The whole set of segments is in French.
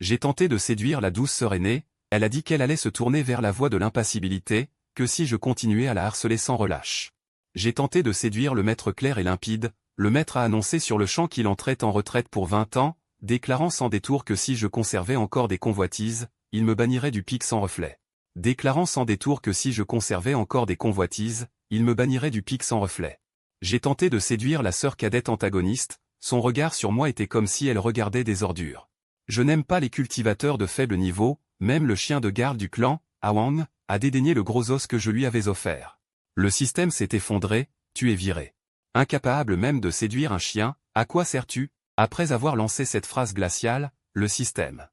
J'ai tenté de séduire la douce sœur aînée, elle a dit qu'elle allait se tourner vers la voie de l'impassibilité, que si je continuais à la harceler sans relâche. J'ai tenté de séduire le maître clair et limpide, le maître a annoncé sur le champ qu'il entrait en retraite pour 20 ans, déclarant sans détour que si je conservais encore des convoitises, il me bannirait du pic sans reflet. Déclarant sans détour que si je conservais encore des convoitises, il me bannirait du pic sans reflet. J'ai tenté de séduire la sœur cadette antagoniste, son regard sur moi était comme si elle regardait des ordures. Je n'aime pas les cultivateurs de faible niveau, même le chien de garde du clan, Awang, a dédaigné le gros os que je lui avais offert. Le système s'est effondré, tu es viré. Incapable même de séduire un chien, à quoi sers-tu? Après avoir lancé cette phrase glaciale, le système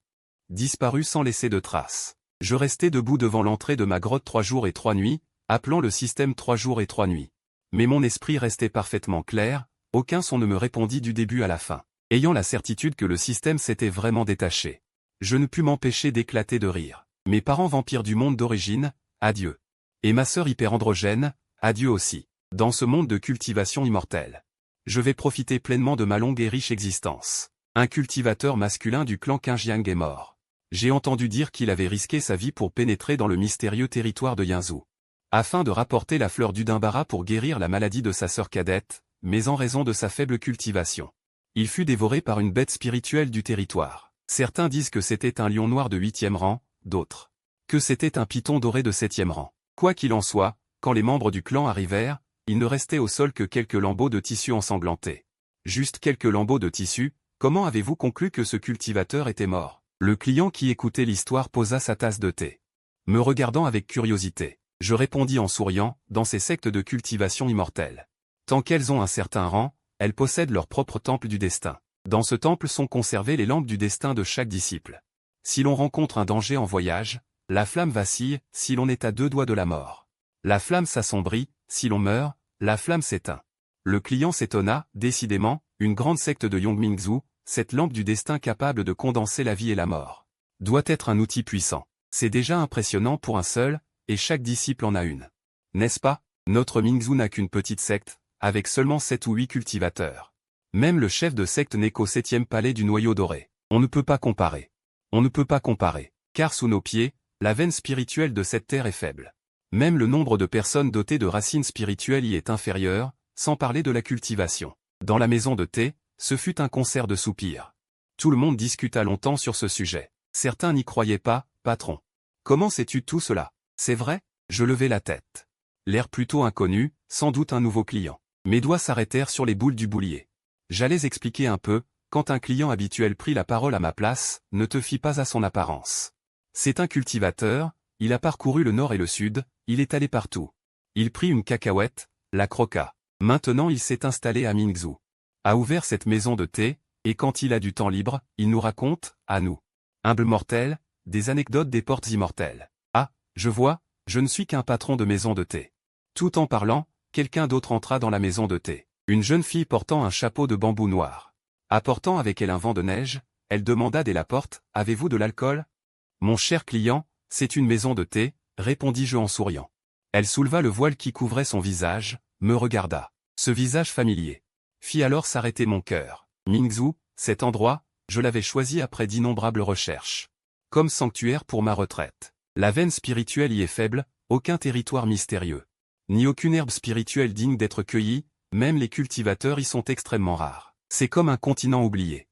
disparut sans laisser de traces. Je restais debout devant l'entrée de ma grotte 3 jours et 3 nuits, appelant le système 3 jours et 3 nuits. Mais mon esprit restait parfaitement clair, aucun son ne me répondit du début à la fin. Ayant la certitude que le système s'était vraiment détaché, je ne pus m'empêcher d'éclater de rire. Mes parents vampires du monde d'origine, adieu. Et ma sœur hyperandrogène, adieu aussi. Dans ce monde de cultivation immortelle, je vais profiter pleinement de ma longue et riche existence. Un cultivateur masculin du clan Qingjiang est mort. J'ai entendu dire qu'il avait risqué sa vie pour pénétrer dans le mystérieux territoire de Yinzhou, afin de rapporter la fleur du Dimbara pour guérir la maladie de sa sœur cadette, mais en raison de sa faible cultivation, il fut dévoré par une bête spirituelle du territoire. Certains disent que c'était un lion noir de 8e rang, d'autres que c'était un python doré de 7e rang. Quoi qu'il en soit, quand les membres du clan arrivèrent, il ne restait au sol que quelques lambeaux de tissu ensanglantés. Juste quelques lambeaux de tissu, comment avez-vous conclu que ce cultivateur était mort? Le client qui écoutait l'histoire posa sa tasse de thé. Me regardant avec curiosité, je répondis en souriant, dans ces sectes de cultivation immortelle. Tant qu'elles ont un certain rang, elles possèdent leur propre temple du destin. Dans ce temple sont conservées les lampes du destin de chaque disciple. Si l'on rencontre un danger en voyage, la flamme vacille, si l'on est à 2 doigts de la mort. La flamme s'assombrit, si l'on meurt, la flamme s'éteint. Le client s'étonna, décidément, une grande secte de Yongmingzhu, cette lampe du destin capable de condenser la vie et la mort, doit être un outil puissant. C'est déjà impressionnant pour un seul, et chaque disciple en a une. N'est-ce pas? Notre Mingzhu n'a qu'une petite secte, avec seulement 7 ou 8 cultivateurs. Même le chef de secte n'est qu'au 7e palais du noyau doré. On ne peut pas comparer. On ne peut pas comparer, car sous nos pieds, la veine spirituelle de cette terre est faible. Même le nombre de personnes dotées de racines spirituelles y est inférieur, sans parler de la cultivation. Dans la maison de thé, ce fut un concert de soupirs. Tout le monde discuta longtemps sur ce sujet. Certains n'y croyaient pas, patron. Comment sais-tu tout cela? C'est vrai? Je levai la tête. L'air plutôt inconnu, sans doute un nouveau client. Mes doigts s'arrêtèrent sur les boules du boulier. J'allais expliquer un peu, quand un client habituel prit la parole à ma place, ne te fie pas à son apparence. C'est un cultivateur, il a parcouru le nord et le sud, il est allé partout. Il prit une cacahuète, la croqua. Maintenant il s'est installé à Mingzhou. A ouvert cette maison de thé, et quand il a du temps libre, il nous raconte, à nous, humbles mortels, des anecdotes des portes immortelles. Ah, je vois, je ne suis qu'un patron de maison de thé. Tout en parlant, quelqu'un d'autre entra dans la maison de thé. Une jeune fille portant un chapeau de bambou noir. Apportant avec elle un vent de neige, elle demanda dès la porte, « Avez-vous de l'alcool » ? « Mon cher client, c'est une maison de thé, » répondis-je en souriant. Elle souleva le voile qui couvrait son visage, me regarda. Ce visage familier fit alors s'arrêter mon cœur. Mingzhou, cet endroit, je l'avais choisi après d'innombrables recherches. Comme sanctuaire pour ma retraite. La veine spirituelle y est faible, aucun territoire mystérieux. Ni aucune herbe spirituelle digne d'être cueillie, même les cultivateurs y sont extrêmement rares. C'est comme un continent oublié.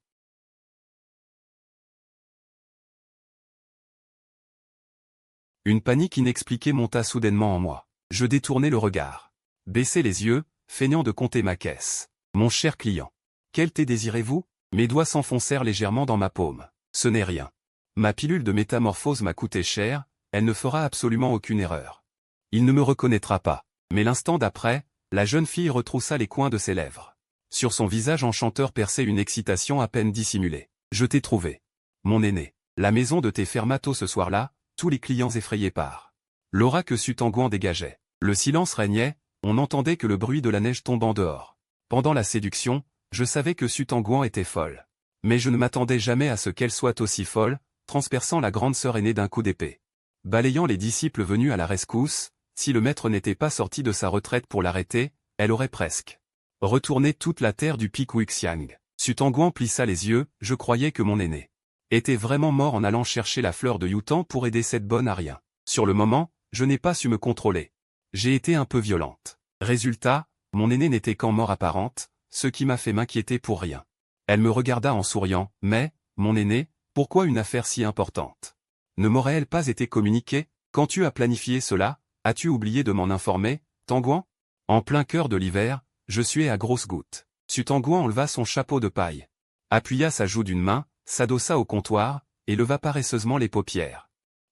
Une panique inexpliquée monta soudainement en moi. Je détournai le regard. Baissai les yeux, feignant de compter ma caisse. Mon cher client. Quel thé désirez-vous? Mes doigts s'enfoncèrent légèrement dans ma paume. Ce n'est rien. Ma pilule de métamorphose m'a coûté cher, elle ne fera absolument aucune erreur. Il ne me reconnaîtra pas. Mais l'instant d'après, la jeune fille retroussa les coins de ses lèvres. Sur son visage enchanteur perçait une excitation à peine dissimulée. Je t'ai trouvé. Mon aîné. La maison de thé ferma tôt ce soir-là, tous les clients effrayés par l'aura que Sutanguan dégageait. Le silence régnait, on n'entendait que le bruit de la neige tombant dehors. Pendant la séduction, je savais que Sutanguan était folle. Mais je ne m'attendais jamais à ce qu'elle soit aussi folle, transperçant la grande sœur aînée d'un coup d'épée. Balayant les disciples venus à la rescousse, si le maître n'était pas sorti de sa retraite pour l'arrêter, elle aurait presque retourné toute la terre du pic Wuxiang. Sutanguan plissa les yeux, je croyais que mon aîné était vraiment mort en allant chercher la fleur de Yutan pour aider cette bonne à rien. Sur le moment, je n'ai pas su me contrôler. J'ai été un peu violente. Résultat, mon aînée n'était qu'en mort apparente, ce qui m'a fait m'inquiéter pour rien. Elle me regarda en souriant, mais, mon aîné, pourquoi une affaire si importante? Ne m'aurait-elle pas été communiquée? Quand tu as planifié cela, as-tu oublié de m'en informer, Tanguan? En plein cœur de l'hiver, je suais à grosses gouttes. Tanguan enleva son chapeau de paille, appuya sa joue d'une main, s'adossa au comptoir, et leva paresseusement les paupières.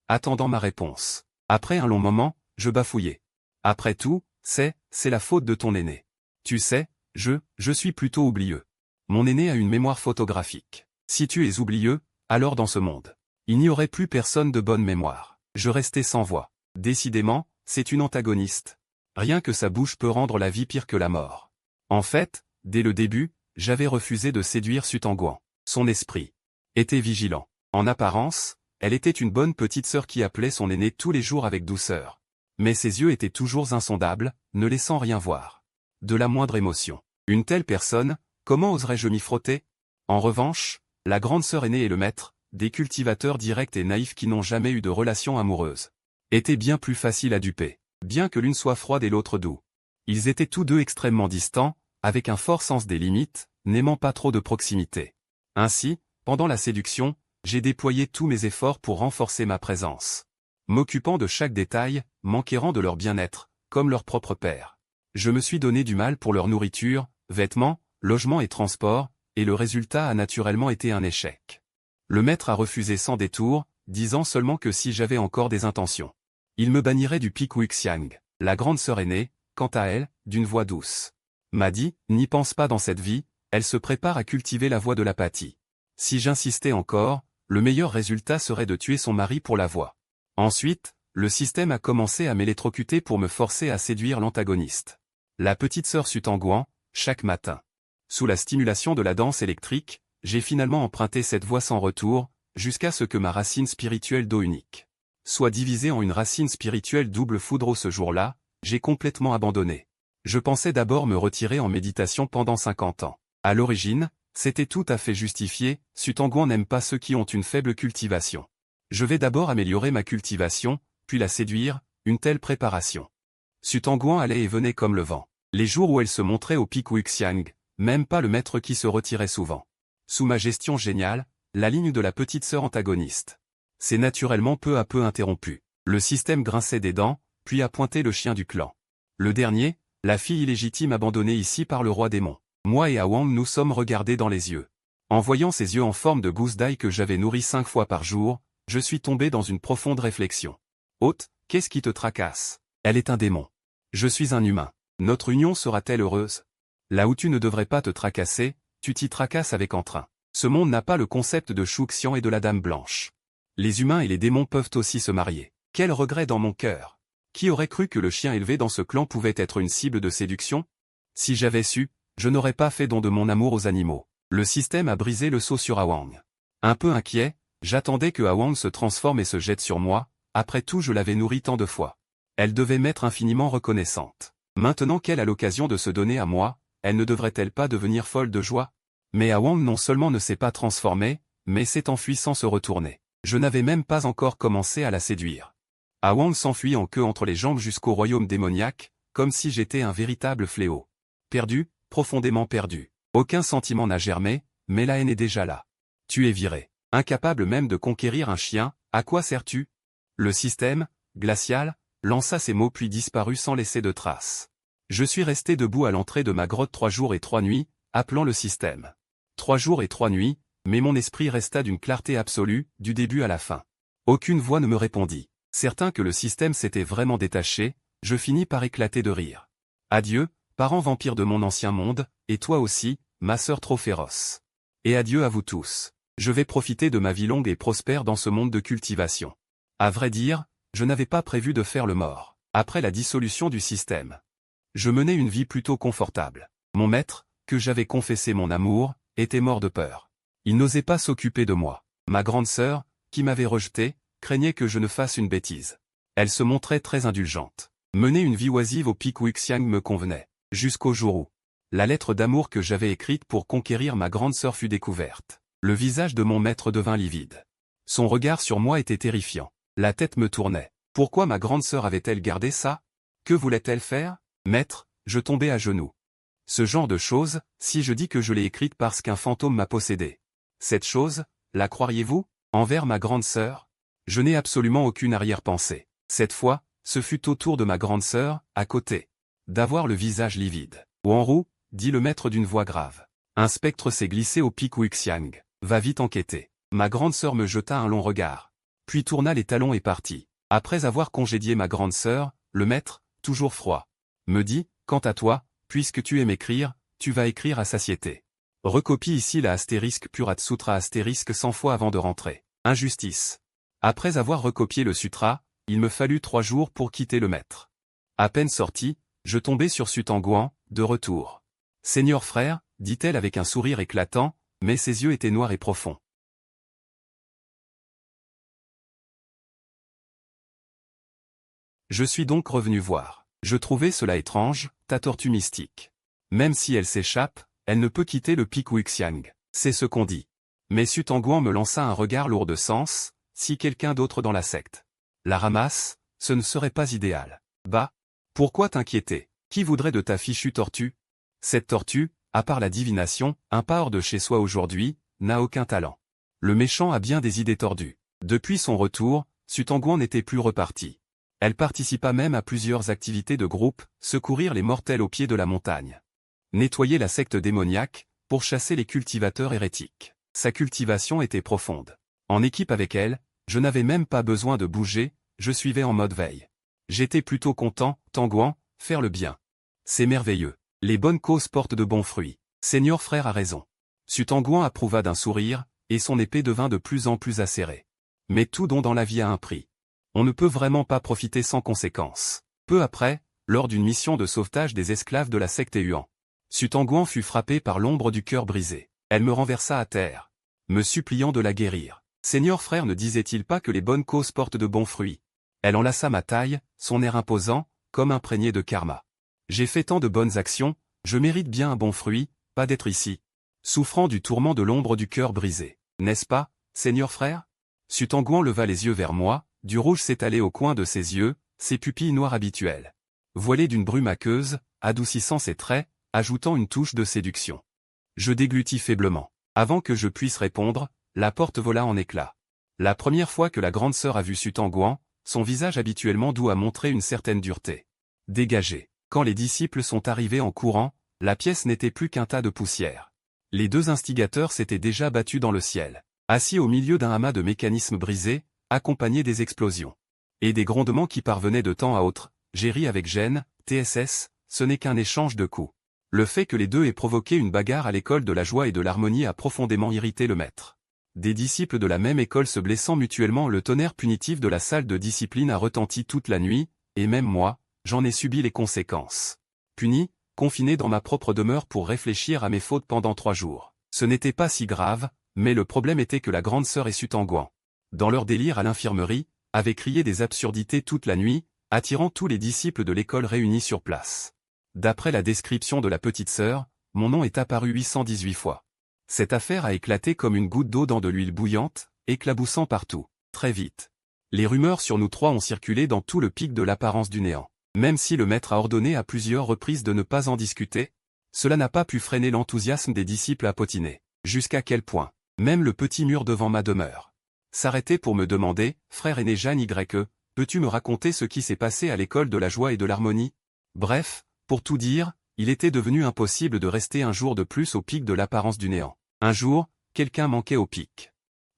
Attendant ma réponse. Après un long moment, je bafouillai. Après tout, c'est la faute de ton aîné. Tu sais, je suis plutôt oublieux. Mon aîné a une mémoire photographique. Si tu es oublieux, alors dans ce monde, il n'y aurait plus personne de bonne mémoire. Je restai sans voix. Décidément, c'est une antagoniste. Rien que sa bouche peut rendre la vie pire que la mort. En fait, dès le début, j'avais refusé de séduire Tanguan. Son esprit était vigilant. En apparence, elle était une bonne petite sœur qui appelait son aîné tous les jours avec douceur. Mais ses yeux étaient toujours insondables, ne laissant rien voir. De la moindre émotion. Une telle personne, comment oserais-je m'y frotter? En revanche, la grande sœur aînée et le maître, des cultivateurs directs et naïfs qui n'ont jamais eu de relation amoureuse, étaient bien plus faciles à duper, bien que l'une soit froide et l'autre doux. Ils étaient tous deux extrêmement distants, avec un fort sens des limites, n'aimant pas trop de proximité. Ainsi, pendant la séduction, j'ai déployé tous mes efforts pour renforcer ma présence. M'occupant de chaque détail, m'enquérant de leur bien-être, comme leur propre père. Je me suis donné du mal pour leur nourriture, vêtements, logement et transport, et le résultat a naturellement été un échec. Le maître a refusé sans détour, disant seulement que si j'avais encore des intentions, il me bannirait du Pickwuxiang. La grande sœur aînée, quant à elle, d'une voix douce, m'a dit, n'y pense pas dans cette vie, elle se prépare à cultiver la voie de l'apathie. Si j'insistais encore, le meilleur résultat serait de tuer son mari pour la voie. Ensuite, le système a commencé à m'électrocuter pour me forcer à séduire l'antagoniste. La petite sœur Tanguan, chaque matin. Sous la stimulation de la danse électrique, j'ai finalement emprunté cette voie sans retour, jusqu'à ce que ma racine spirituelle d'eau unique soit divisée en une racine spirituelle double foudreau. Ce jour-là, j'ai complètement abandonné. Je pensais d'abord me retirer en méditation pendant 50 ans. À l'origine, c'était tout à fait justifié, Tanguan n'aime pas ceux qui ont une faible cultivation. Je vais d'abord améliorer ma cultivation, puis la séduire, une telle préparation. Tanguan allait et venait comme le vent. Les jours où elle se montrait au Pickwuxiang, même pas le maître qui se retirait souvent. Sous ma gestion géniale, la ligne de la petite sœur antagoniste s'est naturellement peu à peu interrompue. Le système grinçait des dents, puis a pointé le chien du clan. Le dernier, la fille illégitime abandonnée ici par le roi démon. Moi et Awang nous sommes regardés dans les yeux. En voyant ces yeux en forme de gousse d'ail que j'avais nourris 5 fois par jour, je suis tombé dans une profonde réflexion. Hôte, qu'est-ce qui te tracasse? Elle est un démon. Je suis un humain. Notre union sera-t-elle heureuse? Là où tu ne devrais pas te tracasser, tu t'y tracasses avec entrain. Ce monde n'a pas le concept de Shuxian et de la Dame Blanche. Les humains et les démons peuvent aussi se marier. Quel regret dans mon cœur! Qui aurait cru que le chien élevé dans ce clan pouvait être une cible de séduction? Si j'avais su, je n'aurais pas fait don de mon amour aux animaux. Le système a brisé le sceau sur Awang. Un peu inquiet, j'attendais que Awang se transforme et se jette sur moi, après tout je l'avais nourrie tant de fois. Elle devait m'être infiniment reconnaissante. Maintenant qu'elle a l'occasion de se donner à moi, elle ne devrait-elle pas devenir folle de joie? Mais Awang non seulement ne s'est pas transformée, mais s'est enfuie sans se retourner. Je n'avais même pas encore commencé à la séduire. Awang s'enfuit en queue entre les jambes jusqu'au royaume démoniaque, comme si j'étais un véritable fléau. Perdu, profondément perdu. Aucun sentiment n'a germé, mais la haine est déjà là. Tu es viré. Incapable même de conquérir un chien, à quoi sers-tu? Le système, glacial, lança ces mots puis disparut sans laisser de traces. Je suis resté debout à l'entrée de ma grotte 3 jours et 3 nuits, appelant le système. 3 jours et 3 nuits, mais mon esprit resta d'une clarté absolue, du début à la fin. Aucune voix ne me répondit. Certain que le système s'était vraiment détaché, je finis par éclater de rire. Adieu, parent vampire de mon ancien monde, et toi aussi, ma sœur trop féroce. Et adieu à vous tous. Je vais profiter de ma vie longue et prospère dans ce monde de cultivation. À vrai dire, je n'avais pas prévu de faire le mort. Après la dissolution du système, je menais une vie plutôt confortable. Mon maître, que j'avais confessé mon amour, était mort de peur. Il n'osait pas s'occuper de moi. Ma grande sœur, qui m'avait rejeté, craignait que je ne fasse une bêtise. Elle se montrait très indulgente. Mener une vie oisive au Pickwuxiang me convenait. Jusqu'au jour où la lettre d'amour que j'avais écrite pour conquérir ma grande sœur fut découverte. Le visage de mon maître devint livide. Son regard sur moi était terrifiant. La tête me tournait. Pourquoi ma grande sœur avait-elle gardé ça? Que voulait-elle faire? Maître, je tombais à genoux. Ce genre de chose, si je dis que je l'ai écrite parce qu'un fantôme m'a possédé. Cette chose, la croiriez-vous? Envers ma grande sœur? Je n'ai absolument aucune arrière-pensée. Cette fois, ce fut au tour de ma grande sœur, à côté, d'avoir le visage livide. Wanru, dit le maître d'une voix grave. Un spectre s'est glissé au pic Wuxiang. Va vite enquêter. Ma grande sœur me jeta un long regard. Puis tourna les talons et partit. Après avoir congédié ma grande sœur, le maître, toujours froid, me dit, quant à toi, puisque tu aimes écrire, tu vas écrire à satiété. Recopie ici la astérisque Purat Sutra astérisque 100 fois avant de rentrer. Injustice. Après avoir recopié le sutra, il me fallut 3 jours pour quitter le maître. À peine sorti, je tombai sur Sutanguan, de retour. Seigneur frère, dit-elle avec un sourire éclatant, mais ses yeux étaient noirs et profonds. Je suis donc revenu voir. Je trouvais cela étrange, ta tortue mystique. Même si elle s'échappe, elle ne peut quitter le pic Wuxiang. C'est ce qu'on dit. Mais Sutanguan me lança un regard lourd de sens, si quelqu'un d'autre dans la secte la ramasse, ce ne serait pas idéal. Bah, pourquoi t'inquiéter? Qui voudrait de ta fichue tortue? Cette tortue, à part la divination, un pas hors de chez soi aujourd'hui, n'a aucun talent. Le méchant a bien des idées tordues. Depuis son retour, Sutanguan n'était plus reparti. Elle participa même à plusieurs activités de groupe, secourir les mortels au pied de la montagne. Nettoyer la secte démoniaque, pour chasser les cultivateurs hérétiques. Sa cultivation était profonde. En équipe avec elle, je n'avais même pas besoin de bouger, je suivais en mode veille. J'étais plutôt content, Tanguan, faire le bien. C'est merveilleux. Les bonnes causes portent de bons fruits. Seigneur frère a raison. Sutanguan approuva d'un sourire, et son épée devint de plus en plus acérée. Mais tout don dans la vie a un prix. On ne peut vraiment pas profiter sans conséquence. Peu après, lors d'une mission de sauvetage des esclaves de la secte Yuan, Sutanguan fut frappé par l'ombre du cœur brisé. Elle me renversa à terre, me suppliant de la guérir. Seigneur frère ne disait-il pas que les bonnes causes portent de bons fruits? Elle enlaça ma taille, son air imposant, comme imprégné de karma. J'ai fait tant de bonnes actions, je mérite bien un bon fruit, pas d'être ici, souffrant du tourment de l'ombre du cœur brisé. N'est-ce pas, Seigneur frère? Sutanguan leva les yeux vers moi, du rouge s'étalait au coin de ses yeux, ses pupilles noires habituelles. Voilées d'une brume aqueuse, adoucissant ses traits, ajoutant une touche de séduction. Je déglutis faiblement. Avant que je puisse répondre, la porte vola en éclats. La première fois que la grande sœur a vu Sutanguan, son visage habituellement doux a montré une certaine dureté. Dégagé. Quand les disciples sont arrivés en courant, la pièce n'était plus qu'un tas de poussière. Les 2 instigateurs s'étaient déjà battus dans le ciel, assis au milieu d'un amas de mécanismes brisés, accompagnés des explosions. Et des grondements qui parvenaient de temps à autre. J'ai ri avec gêne, TSS, ce n'est qu'un échange de coups. Le fait que les 2 aient provoqué une bagarre à l'école de la joie et de l'harmonie a profondément irrité le maître. Des disciples de la même école se blessant mutuellement, le tonnerre punitif de la salle de discipline a retenti toute la nuit, et même moi, j'en ai subi les conséquences. Puni, confiné dans ma propre demeure pour réfléchir à mes fautes pendant 3 jours. Ce n'était pas si grave, mais le problème était que la grande sœur et Sutanguan, dans leur délire à l'infirmerie, avaient crié des absurdités toute la nuit, attirant tous les disciples de l'école réunis sur place. D'après la description de la petite sœur, mon nom est apparu 818 fois. Cette affaire a éclaté comme une goutte d'eau dans de l'huile bouillante, éclaboussant partout, très vite. Les rumeurs sur nous 3 ont circulé dans tout le pic de l'apparence du néant. Même si le maître a ordonné à plusieurs reprises de ne pas en discuter, cela n'a pas pu freiner l'enthousiasme des disciples à potiner. Jusqu'à quel point, même le petit mur devant ma demeure s'arrêtait pour me demander, frère aîné Jeanne Y, peux-tu me raconter ce qui s'est passé à l'école de la joie et de l'harmonie? Bref, pour tout dire, il était devenu impossible de rester un jour de plus au pic de l'apparence du néant. Un jour, quelqu'un manquait au pic.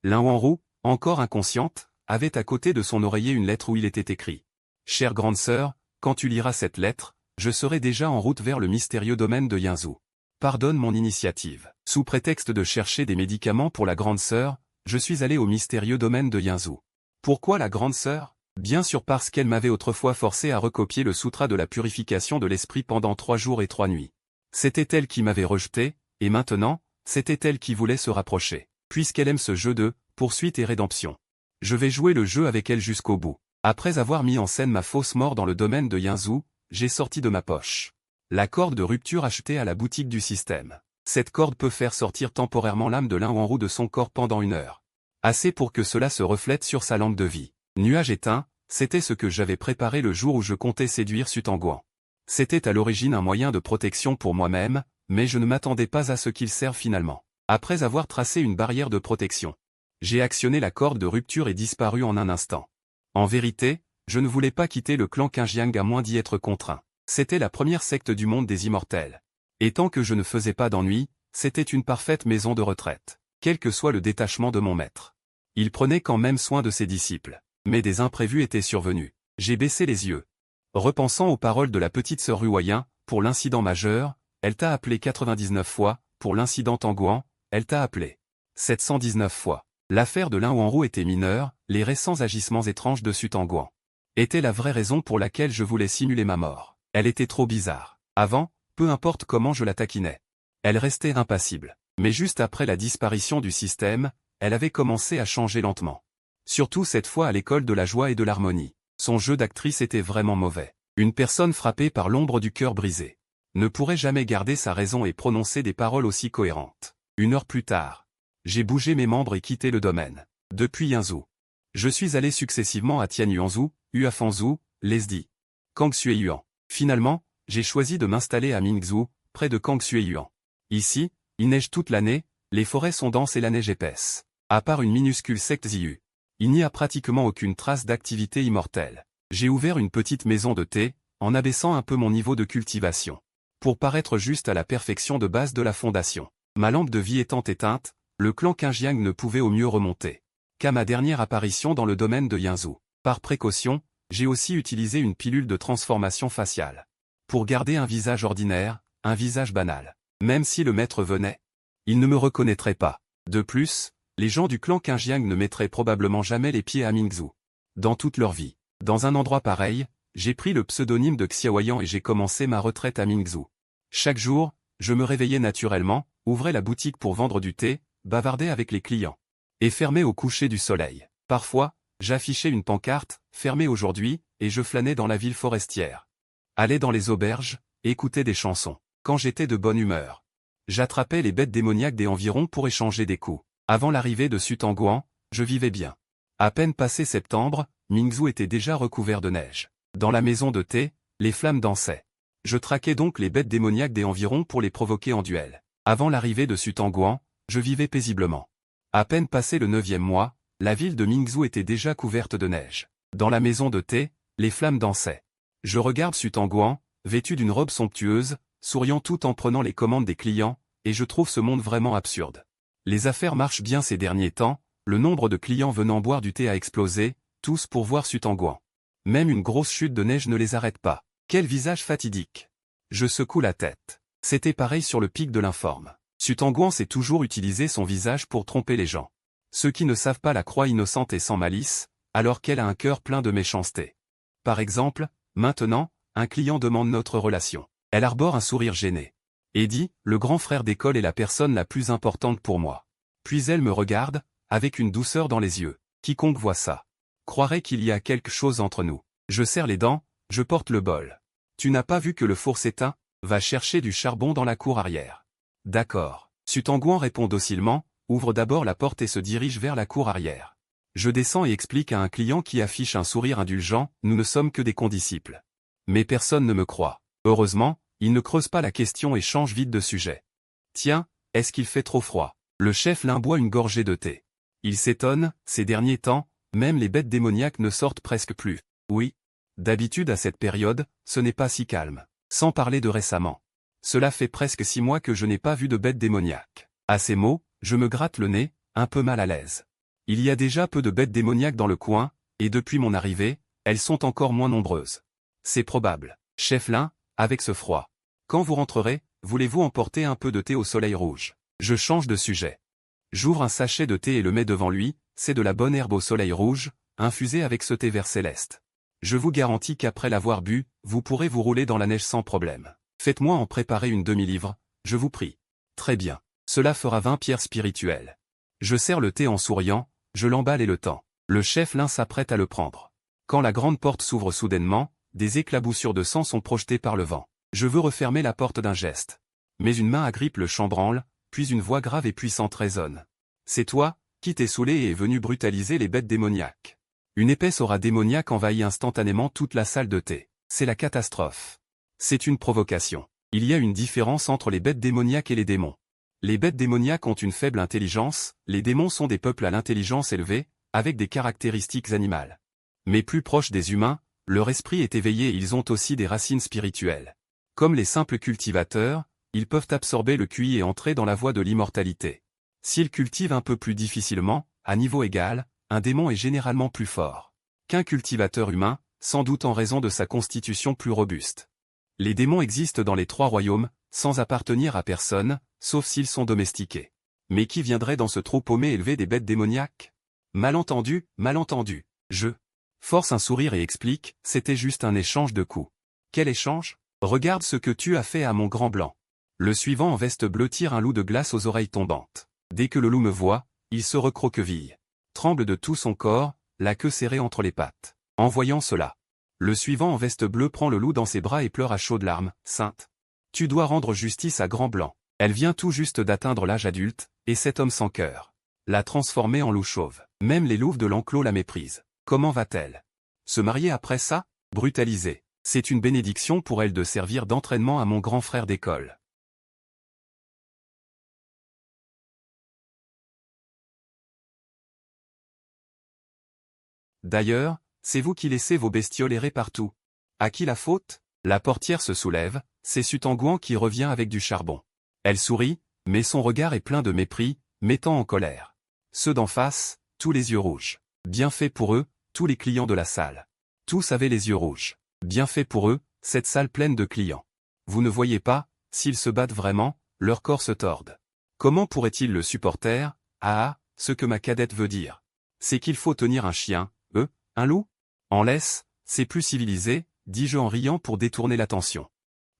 Wanru, encore inconsciente, avait à côté de son oreiller une lettre où il était écrit « Chère grande sœur, quand tu liras cette lettre, je serai déjà en route vers le mystérieux domaine de Yinzhou. Pardonne mon initiative. » Sous prétexte de chercher des médicaments pour la grande sœur, je suis allé au mystérieux domaine de Yinzhou. Pourquoi la grande sœur? Bien sûr parce qu'elle m'avait autrefois forcé à recopier le sutra de la purification de l'esprit pendant 3 jours et 3 nuits. C'était elle qui m'avait rejeté, et maintenant, c'était elle qui voulait se rapprocher. Puisqu'elle aime ce jeu de poursuite et rédemption, je vais jouer le jeu avec elle jusqu'au bout. Après avoir mis en scène ma fausse mort dans le domaine de Yinzhou, j'ai sorti de ma poche la corde de rupture achetée à la boutique du système. Cette corde peut faire sortir temporairement l'âme de l'un ou en roue de son corps pendant 1 heure. Assez pour que cela se reflète sur sa lampe de vie. Nuage éteint, c'était ce que j'avais préparé le jour où je comptais séduire Sutanguan. C'était à l'origine un moyen de protection pour moi-même, mais je ne m'attendais pas à ce qu'il serve finalement. Après avoir tracé une barrière de protection, j'ai actionné la corde de rupture et disparu en un instant. En vérité, je ne voulais pas quitter le clan Qingjiang à moins d'y être contraint. C'était la première secte du monde des immortels. Et tant que je ne faisais pas d'ennui, c'était une parfaite maison de retraite, quel que soit le détachement de mon maître. Il prenait quand même soin de ses disciples. Mais des imprévus étaient survenus. J'ai baissé les yeux. Repensant aux paroles de la petite sœur Ruoyin, pour l'incident majeur, elle t'a appelé 99 fois, pour l'incident Tanguan, elle t'a appelé 719 fois. L'affaire de Lin Huanru était mineure, les récents agissements étranges de Sutanguan étaient la vraie raison pour laquelle je voulais simuler ma mort. Elle était trop bizarre. Avant, peu importe comment je la taquinais, elle restait impassible. Mais juste après la disparition du système, elle avait commencé à changer lentement. Surtout cette fois à l'école de la joie et de l'harmonie. Son jeu d'actrice était vraiment mauvais. Une personne frappée par l'ombre du cœur brisé ne pourrait jamais garder sa raison et prononcer des paroles aussi cohérentes. 1 heure plus tard, j'ai bougé mes membres et quitté le domaine. Depuis Yinzhou, je suis allé successivement à Tianyuanzhou, Huafanzhou, Lesdi, Kangxueyuan. Finalement, j'ai choisi de m'installer à Mingzhou, près de Kangxueyuan. Ici, il neige toute l'année, les forêts sont denses et la neige épaisse. À part une minuscule secte Ziyu, il n'y a pratiquement aucune trace d'activité immortelle. J'ai ouvert une petite maison de thé, en abaissant un peu mon niveau de cultivation, pour paraître juste à la perfection de base de la fondation. Ma lampe de vie étant éteinte, le clan Qingjiang ne pouvait au mieux remonter qu'à ma dernière apparition dans le domaine de Yinzhou. Par précaution, j'ai aussi utilisé une pilule de transformation faciale. Pour garder un visage ordinaire, un visage banal. Même si le maître venait, il ne me reconnaîtrait pas. De plus, les gens du clan Qingjiang ne mettraient probablement jamais les pieds à Mingzhou. Dans toute leur vie. Dans un endroit pareil, j'ai pris le pseudonyme de Xiaoyan et j'ai commencé ma retraite à Mingzhou. Chaque jour, je me réveillais naturellement, ouvrais la boutique pour vendre du thé, bavardais avec les clients. Et fermais au coucher du soleil. Parfois, j'affichais une pancarte, fermée aujourd'hui, et je flânais dans la ville forestière. Allais dans les auberges, écoutais des chansons. Quand j'étais de bonne humeur, j'attrapais les bêtes démoniaques des environs pour échanger des coups. Avant l'arrivée de Sutanguan, je vivais bien. À peine passé septembre, Mingzhou était déjà recouvert de neige. Dans la maison de thé, les flammes dansaient. Je traquais donc les bêtes démoniaques des environs pour les provoquer en duel. Avant l'arrivée de Sutanguan, je vivais paisiblement. À peine passé le 9e mois, la ville de Mingzhou était déjà couverte de neige. Dans la maison de thé, les flammes dansaient. Je regarde Sutanguan, vêtu d'une robe somptueuse, souriant tout en prenant les commandes des clients, et je trouve ce monde vraiment absurde. Les affaires marchent bien ces derniers temps, le nombre de clients venant boire du thé a explosé, tous pour voir Sutanguan. Même une grosse chute de neige ne les arrête pas. Quel visage fatidique. Je secoue la tête. C'était pareil sur le pic de l'Informe. Sutanguan sait toujours utiliser son visage pour tromper les gens. Ceux qui ne savent pas la croient innocente et sans malice, alors qu'elle a un cœur plein de méchanceté. Par exemple, maintenant, un client demande notre relation. Elle arbore un sourire gêné. Et dit, le grand frère d'école est la personne la plus importante pour moi. Puis elle me regarde, avec une douceur dans les yeux. Quiconque voit ça croirait qu'il y a quelque chose entre nous. Je serre les dents, je porte le bol. Tu n'as pas vu que le four s'éteint? Va chercher du charbon dans la cour arrière. D'accord. Sutanguan répond docilement, ouvre d'abord la porte et se dirige vers la cour arrière. Je descends et explique à un client qui affiche un sourire indulgent, nous ne sommes que des condisciples. Mais personne ne me croit. Heureusement, il ne creuse pas la question et change vite de sujet. Tiens, est-ce qu'il fait trop froid? Le chef Lin boit une gorgée de thé. Il s'étonne, ces derniers temps, même les bêtes démoniaques ne sortent presque plus. Oui. D'habitude à cette période, ce n'est pas si calme. Sans parler de récemment. Cela fait presque 6 mois que je n'ai pas vu de bêtes démoniaques. À ces mots, je me gratte le nez, un peu mal à l'aise. Il y a déjà peu de bêtes démoniaques dans le coin, et depuis mon arrivée, elles sont encore moins nombreuses. C'est probable. Chef Lin, avec ce froid. Quand vous rentrerez, voulez-vous emporter un peu de thé au soleil rouge? Je change de sujet. J'ouvre un sachet de thé et le mets devant lui, c'est de la bonne herbe au soleil rouge, infusée avec ce thé vert céleste. Je vous garantis qu'après l'avoir bu, vous pourrez vous rouler dans la neige sans problème. Faites-moi en préparer une demi-livre, je vous prie. Très bien. Cela fera 20 pierres spirituelles. Je sers le thé en souriant, je l'emballe et le tends. Le chef Lin s'apprête à le prendre. Quand la grande porte s'ouvre soudainement, des éclaboussures de sang sont projetées par le vent. Je veux refermer la porte d'un geste. Mais une main agrippe le chambranle, puis une voix grave et puissante résonne. C'est toi, qui t'es saoulé et est venu brutaliser les bêtes démoniaques. Une épaisse aura démoniaque envahit instantanément toute la salle de thé. C'est la catastrophe. C'est une provocation. Il y a une différence entre les bêtes démoniaques et les démons. Les bêtes démoniaques ont une faible intelligence, les démons sont des peuples à l'intelligence élevée, avec des caractéristiques animales. Mais plus proches des humains, leur esprit est éveillé et ils ont aussi des racines spirituelles. Comme les simples cultivateurs, ils peuvent absorber le QI et entrer dans la voie de l'immortalité. S'ils cultivent un peu plus difficilement, à niveau égal, un démon est généralement plus fort qu'un cultivateur humain, sans doute en raison de sa constitution plus robuste. Les démons existent dans les 3 royaumes, sans appartenir à personne, sauf s'ils sont domestiqués. Mais qui viendrait dans ce trou paumé élever des bêtes démoniaques? Malentendu, malentendu. Je force un sourire et explique, c'était juste un échange de coups. Quel échange? Regarde ce que tu as fait à mon grand blanc. Le suivant en veste bleue tire un loup de glace aux oreilles tombantes. Dès que le loup me voit, il se recroqueville. Tremble de tout son corps, la queue serrée entre les pattes. En voyant cela, le suivant en veste bleue prend le loup dans ses bras et pleure à chaudes larmes. Sainte, tu dois rendre justice à Grand Blanc. Elle vient tout juste d'atteindre l'âge adulte, et cet homme sans cœur l'a transformée en loup chauve. Même les louves de l'enclos la méprisent. Comment va-t-elle se marier après ça? Brutalisée. C'est une bénédiction pour elle de servir d'entraînement à mon grand frère d'école. D'ailleurs, c'est vous qui laissez vos bestioles errer partout. À qui la faute? La portière se soulève, c'est Sutangouan qui revient avec du charbon. Elle sourit, mais son regard est plein de mépris, mettant en colère ceux d'en face, tous les yeux rouges. Bien fait pour eux, tous les clients de la salle. Tous avaient les yeux rouges. Bien fait pour eux, cette salle pleine de clients. Vous ne voyez pas, s'ils se battent vraiment, leurs corps se tordent. Comment pourrait-il le supporter? Ah, ce que ma cadette veut dire. C'est qu'il faut tenir un chien, un loup? En laisse, c'est plus civilisé, dis-je en riant pour détourner l'attention.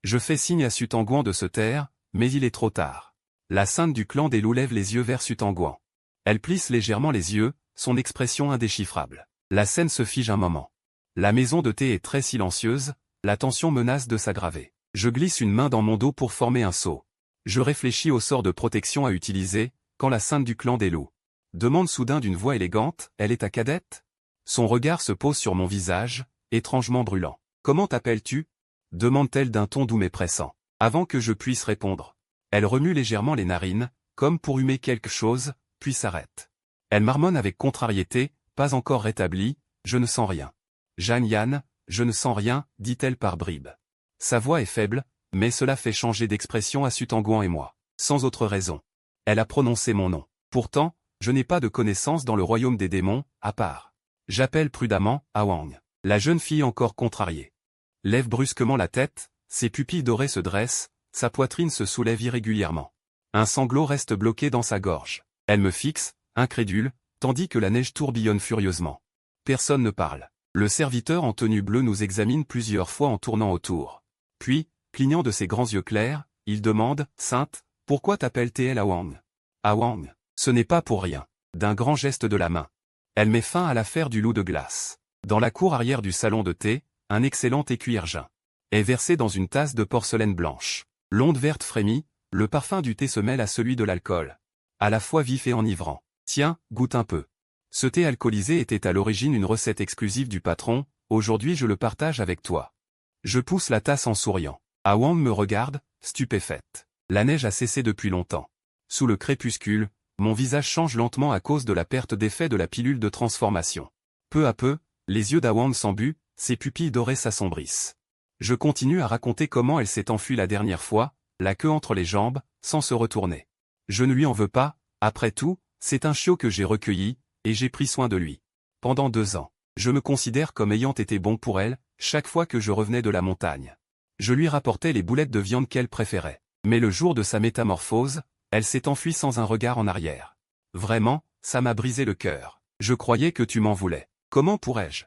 Je fais signe à Sutangouan de se taire, mais il est trop tard. La sainte du clan des loups lève les yeux vers Sutangouan. Elle plisse légèrement les yeux, son expression indéchiffrable. La scène se fige un moment. La maison de thé est très silencieuse, la tension menace de s'aggraver. Je glisse une main dans mon dos pour former un seau. Je réfléchis au sort de protection à utiliser, quand la sainte du clan des loups demande soudain d'une voix élégante, elle est ta cadette? Son regard se pose sur mon visage, étrangement brûlant. Comment t'appelles-tu? Demande-t-elle d'un ton doux mais pressant. Avant que je puisse répondre. Elle remue légèrement les narines, comme pour humer quelque chose, puis s'arrête. Elle marmonne avec contrariété, pas encore rétablie, je ne sens rien. Jeanne Yann, je ne sens rien, dit-elle par bribes. Sa voix est faible, mais cela fait changer d'expression à Sutangouan et moi. Sans autre raison. Elle a prononcé mon nom. Pourtant, je n'ai pas de connaissance dans le royaume des démons, à part. J'appelle prudemment, Awang. La jeune fille encore contrariée lève brusquement la tête, ses pupilles dorées se dressent, sa poitrine se soulève irrégulièrement. Un sanglot reste bloqué dans sa gorge. Elle me fixe, incrédule, tandis que la neige tourbillonne furieusement. Personne ne parle. Le serviteur en tenue bleue nous examine plusieurs fois en tournant autour. Puis, clignant de ses grands yeux clairs, il demande, « Sainte, pourquoi t'appelles-t-elle Awang ?»« Awang, ce n'est pas pour rien. » D'un grand geste de la main. Elle met fin à l'affaire du loup de glace. Dans la cour arrière du salon de thé, un excellent écuyer-jeun est versé dans une tasse de porcelaine blanche. L'onde verte frémit, le parfum du thé se mêle à celui de l'alcool. À la fois vif et enivrant. Tiens, goûte un peu. Ce thé alcoolisé était à l'origine une recette exclusive du patron, aujourd'hui je le partage avec toi. Je pousse la tasse en souriant. Awang me regarde, stupéfaite. La neige a cessé depuis longtemps. Sous le crépuscule, mon visage change lentement à cause de la perte d'effet de la pilule de transformation. Peu à peu, les yeux d'Awang s'embuent, ses pupilles dorées s'assombrissent. Je continue à raconter comment elle s'est enfuie la dernière fois, la queue entre les jambes, sans se retourner. Je ne lui en veux pas, après tout, c'est un chiot que j'ai recueilli, et j'ai pris soin de lui. Pendant 2 ans, je me considère comme ayant été bon pour elle, chaque fois que je revenais de la montagne. Je lui rapportais les boulettes de viande qu'elle préférait. Mais le jour de sa métamorphose, elle s'est enfuie sans un regard en arrière. Vraiment, ça m'a brisé le cœur. Je croyais que tu m'en voulais. Comment pourrais-je?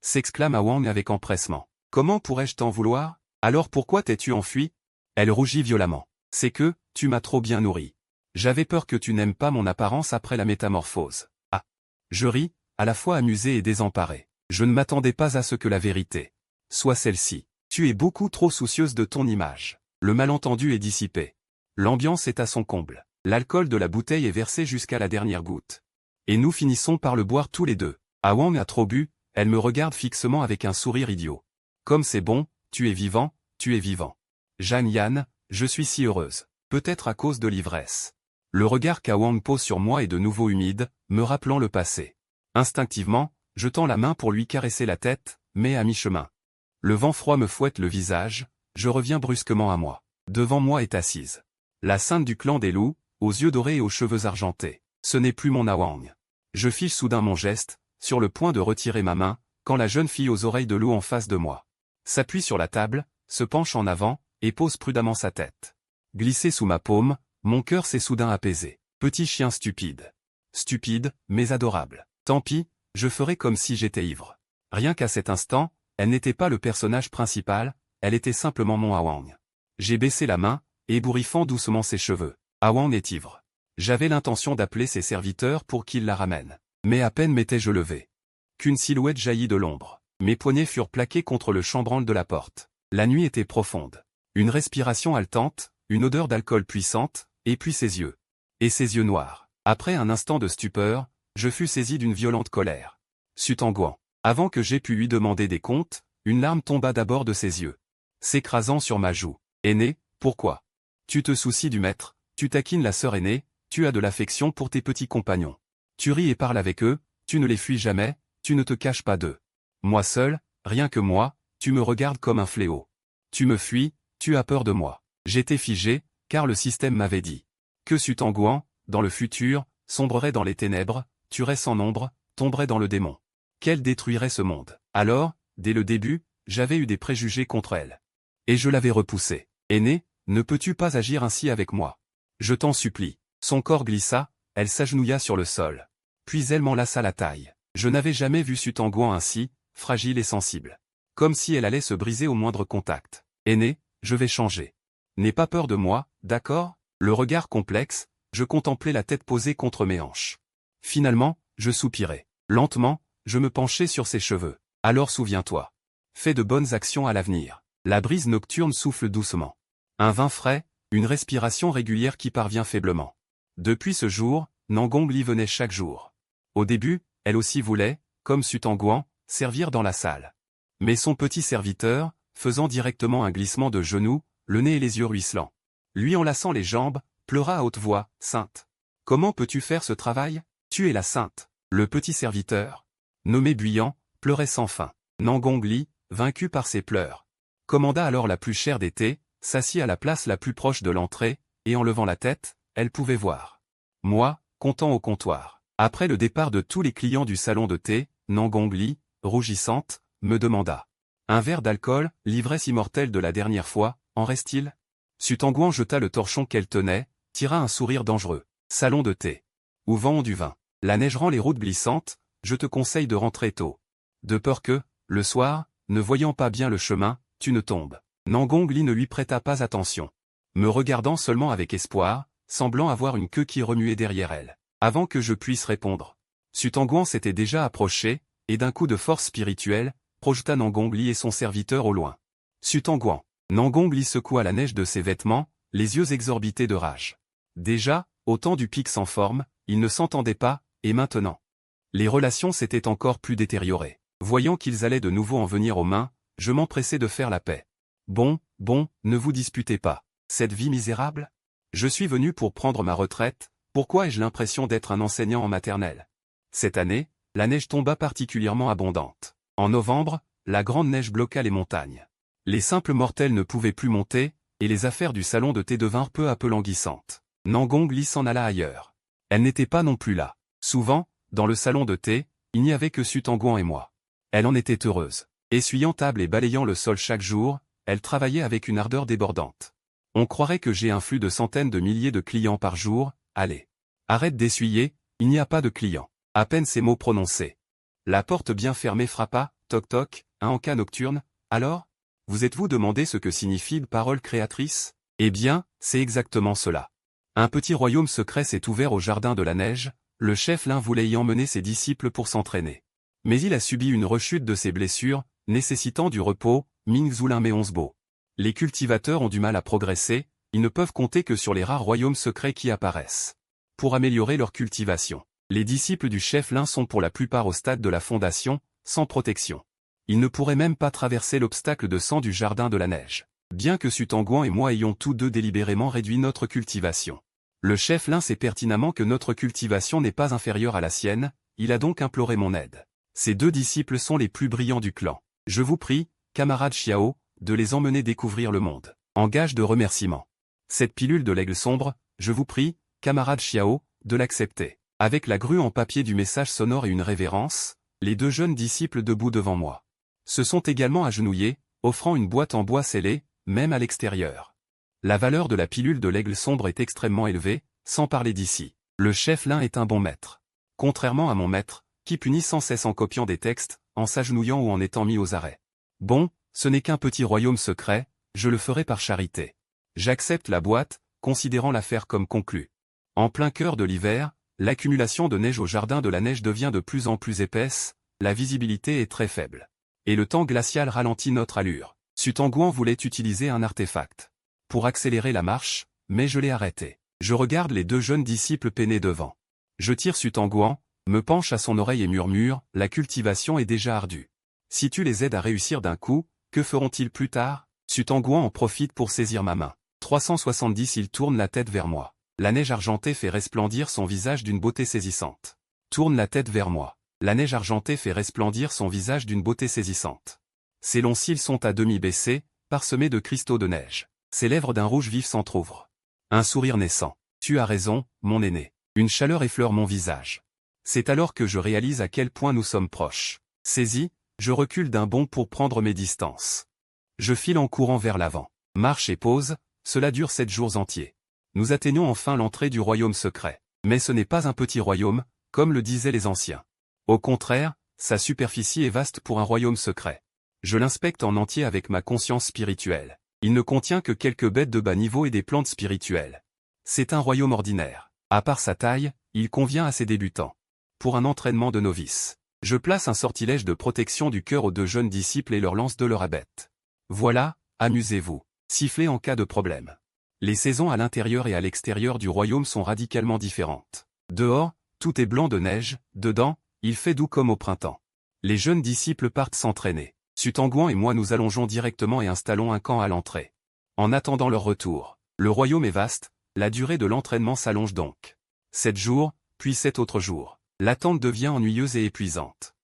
S'exclame Awang avec empressement. Comment pourrais-je t'en vouloir? Alors pourquoi t'es-tu enfui? Elle rougit violemment. C'est que, tu m'as trop bien nourri. J'avais peur que tu n'aimes pas mon apparence après la métamorphose. Ah. Je ris, à la fois amusé et désemparé. Je ne m'attendais pas à ce que la vérité soit celle-ci. Tu es beaucoup trop soucieuse de ton image. Le malentendu est dissipé. L'ambiance est à son comble. L'alcool de la bouteille est versé jusqu'à la dernière goutte. Et nous finissons par le boire tous les deux. Awang a trop bu, elle me regarde fixement avec un sourire idiot. Comme c'est bon, tu es vivant, tu es vivant. Jeanne Yan, je suis si heureuse. Peut-être à cause de l'ivresse. Le regard qu'Awang pose sur moi est de nouveau humide, me rappelant le passé. Instinctivement, je tends la main pour lui caresser la tête, mais à mi-chemin. Le vent froid me fouette le visage, je reviens brusquement à moi. Devant moi est assise la sainte du clan des loups, aux yeux dorés et aux cheveux argentés. Ce n'est plus mon Awang. Je fiche soudain mon geste, sur le point de retirer ma main, quand la jeune fille aux oreilles de loup en face de moi s'appuie sur la table, se penche en avant, et pose prudemment sa tête. Glissée sous ma paume, mon cœur s'est soudain apaisé. Petit chien stupide. Stupide, mais adorable. Tant pis, je ferai comme si j'étais ivre. Rien qu'à cet instant, elle n'était pas le personnage principal, elle était simplement mon Awang. J'ai baissé la main, ébouriffant doucement ses cheveux. Awang est ivre. J'avais l'intention d'appeler ses serviteurs pour qu'ils la ramènent. Mais à peine m'étais-je levé qu'une silhouette jaillit de l'ombre. Mes poignets furent plaqués contre le chambranle de la porte. La nuit était profonde. Une respiration haletante, une odeur d'alcool puissante, et puis ses yeux. Et ses yeux noirs. Après un instant de stupeur, je fus saisi d'une violente colère. Sutanguan. Avant que j'aie pu lui demander des comptes, une larme tomba d'abord de ses yeux, s'écrasant sur ma joue. Aîné, pourquoi? Tu te soucies du maître, tu taquines la sœur aînée, tu as de l'affection pour tes petits compagnons. Tu ris et parles avec eux, tu ne les fuis jamais, tu ne te caches pas d'eux. Moi seul, rien que moi, tu me regardes comme un fléau. Tu me fuis, tu as peur de moi. J'étais figé, car le système m'avait dit que Sutanguan, dans le futur, sombrerait dans les ténèbres, tuerait sans nombre, tomberait dans le démon. Qu'elle détruirait ce monde. Alors, dès le début, j'avais eu des préjugés contre elle. Et je l'avais repoussée. Aîné, ne peux-tu pas agir ainsi avec moi? Je t'en supplie. Son corps glissa, elle s'agenouilla sur le sol. Puis elle m'enlaça la taille. Je n'avais jamais vu Sutanguan ainsi, fragile et sensible. Comme si elle allait se briser au moindre contact. Aîné, je vais changer. N'aie pas peur de moi, d'accord? Le regard complexe, je contemplais la tête posée contre mes hanches. Finalement, je soupirai. Lentement, je me penchai sur ses cheveux. Alors souviens-toi. Fais de bonnes actions à l'avenir. La brise nocturne souffle doucement. Un vin frais, une respiration régulière qui parvient faiblement. Depuis ce jour, Nangongli venait chaque jour. Au début, elle aussi voulait, comme Sutanguan, servir dans la salle. Mais son petit serviteur, faisant directement un glissement de genoux, le nez et les yeux ruisselants, lui enlaçant les jambes, pleura à haute voix, « Sainte. Comment peux-tu faire ce travail? Tu es la sainte. » Le petit serviteur, nommé Buyant, pleurait sans fin. Nangongli, vaincu par ses pleurs, commanda alors la plus chère des thés, s'assit à la place la plus proche de l'entrée, et en levant la tête, elle pouvait voir moi, comptant au comptoir. Après le départ de tous les clients du salon de thé, Nangongli, rougissante, me demanda. Un verre d'alcool, l'ivresse immortelle de la dernière fois, en reste-t-il? Sutanguan jeta le torchon qu'elle tenait, tira un sourire dangereux. Salon de thé. Où vend du vin? La neige rend les routes glissantes, je te conseille de rentrer tôt. De peur que, le soir, ne voyant pas bien le chemin, tu ne tombes. Nangongli ne lui prêta pas attention, me regardant seulement avec espoir, semblant avoir une queue qui remuait derrière elle. Avant que je puisse répondre, Sutanguan s'était déjà approché, et d'un coup de force spirituelle, projeta Nangongli et son serviteur au loin. Sutanguan. Nangongli secoua la neige de ses vêtements, les yeux exorbités de rage. Déjà, au temps du pic sans forme, ils ne s'entendaient pas, et maintenant, les relations s'étaient encore plus détériorées. Voyant qu'ils allaient de nouveau en venir aux mains, je m'empressai de faire la paix. Bon, ne vous disputez pas. Cette vie misérable? Je suis venu pour prendre ma retraite, pourquoi ai-je l'impression d'être un enseignant en maternelle? Cette année, la neige tomba particulièrement abondante. En novembre, la grande neige bloqua les montagnes. Les simples mortels ne pouvaient plus monter, et les affaires du salon de thé devinrent peu à peu languissantes. Nangongli s'en alla ailleurs. Elle n'était pas non plus là. Souvent, dans le salon de thé, il n'y avait que Sutanguan et moi. Elle en était heureuse. Essuyant table et balayant le sol chaque jour, elle travaillait avec une ardeur débordante. On croirait que j'ai un flux de centaines de milliers de clients par jour, allez. Arrête d'essuyer, il n'y a pas de clients. À peine ces mots prononcés. La porte bien fermée frappa, toc toc, un encas nocturne, alors? Vous êtes-vous demandé ce que signifie parole créatrice? Eh bien, c'est exactement cela. Un petit royaume secret s'est ouvert au jardin de la neige, le chef Lin voulait y emmener ses disciples pour s'entraîner. Mais il a subi une rechute de ses blessures, nécessitant du repos, Ming Zulin Meonsbo. Les cultivateurs ont du mal à progresser, ils ne peuvent compter que sur les rares royaumes secrets qui apparaissent. Pour améliorer leur cultivation, les disciples du chef Lin sont pour la plupart au stade de la fondation, sans protection. Ils ne pourraient même pas traverser l'obstacle de sang du jardin de la neige. Bien que Sutanguan et moi ayons tous deux délibérément réduit notre cultivation. Le chef Lin sait pertinemment que notre cultivation n'est pas inférieure à la sienne, il a donc imploré mon aide. Ces deux disciples sont les plus brillants du clan. Je vous prie, camarade Xiao, de les emmener découvrir le monde. En gage de remerciement. Cette pilule de l'aigle sombre, je vous prie, camarade Xiao, de l'accepter. Avec la grue en papier du message sonore et une révérence, les deux jeunes disciples debout devant moi se sont également agenouillés, offrant une boîte en bois scellée, même à l'extérieur. La valeur de la pilule de l'aigle sombre est extrêmement élevée, sans parler d'ici. Le chef Lin est un bon maître. Contrairement à mon maître, qui punit sans cesse en copiant des textes, en s'agenouillant ou en étant mis aux arrêts. Bon, ce n'est qu'un petit royaume secret, je le ferai par charité. J'accepte la boîte, considérant l'affaire comme conclue. En plein cœur de l'hiver, l'accumulation de neige au jardin de la neige devient de plus en plus épaisse, la visibilité est très faible. Et le temps glacial ralentit notre allure. Sutanguan voulait utiliser un artefact pour accélérer la marche, mais je l'ai arrêté. Je regarde les deux jeunes disciples peinés devant. Je tire Sutanguan, me penche à son oreille et murmure, la cultivation est déjà ardue. Si tu les aides à réussir d'un coup, que feront-ils plus tard? Sutanguan en profite pour saisir ma main. 370 il tourne la tête vers moi. La neige argentée fait resplendir son visage d'une beauté saisissante. Tourne la tête vers moi. La neige argentée fait resplendir son visage d'une beauté saisissante. Ses longs cils sont à demi baissés, parsemés de cristaux de neige. Ses lèvres d'un rouge vif s'entr'ouvrent. Un sourire naissant. Tu as raison, mon aîné. Une chaleur effleure mon visage. C'est alors que je réalise à quel point nous sommes proches. Saisi, je recule d'un bond pour prendre mes distances. Je file en courant vers l'avant. Marche et pause, cela dure 7 jours entiers. Nous atteignons enfin l'entrée du royaume secret. Mais ce n'est pas un petit royaume, comme le disaient les anciens. Au contraire, sa superficie est vaste pour un royaume secret. Je l'inspecte en entier avec ma conscience spirituelle. Il ne contient que quelques bêtes de bas niveau et des plantes spirituelles. C'est un royaume ordinaire. À part sa taille, il convient à ses débutants. Pour un entraînement de novices. Je place un sortilège de protection du cœur aux deux jeunes disciples et leur lance de leur abette. Voilà, amusez-vous. Sifflez en cas de problème. Les saisons à l'intérieur et à l'extérieur du royaume sont radicalement différentes. Dehors, tout est blanc de neige, dedans, il fait doux comme au printemps. Les jeunes disciples partent s'entraîner. Sutanguan et moi nous allongeons directement et installons un camp à l'entrée. En attendant leur retour, le royaume est vaste, la durée de l'entraînement s'allonge donc. 7 jours, puis 7 autres jours. L'attente devient ennuyeuse et épuisante.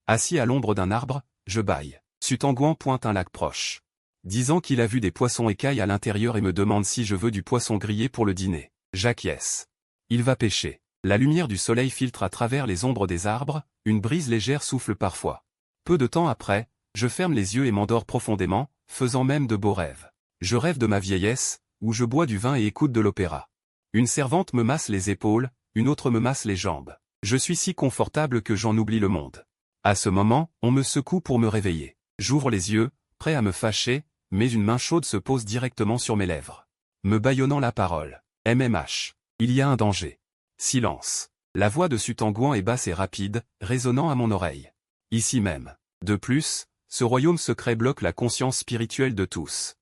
Assis à l'ombre d'un arbre, je bâille. Sutanguan pointe un lac proche. Disant qu'il a vu des poissons écailles à l'intérieur et me demande si je veux du poisson grillé pour le dîner. J'acquiesce. Il va pêcher. La lumière du soleil filtre à travers les ombres des arbres, une brise légère souffle parfois. Peu de temps après, je ferme les yeux et m'endors profondément, faisant même de beaux rêves. Je rêve de ma vieillesse, où je bois du vin et écoute de l'opéra. Une servante me masse les épaules, une autre me masse les jambes. Je suis si confortable que j'en oublie le monde. À ce moment, on me secoue pour me réveiller. J'ouvre les yeux, prêt à me fâcher, mais une main chaude se pose directement sur mes lèvres. Me bâillonnant la parole. MMH. Il y a un danger. Silence. La voix de Sutanguan est basse et rapide, résonnant à mon oreille. Ici même. De plus, ce royaume secret bloque la conscience spirituelle de tous.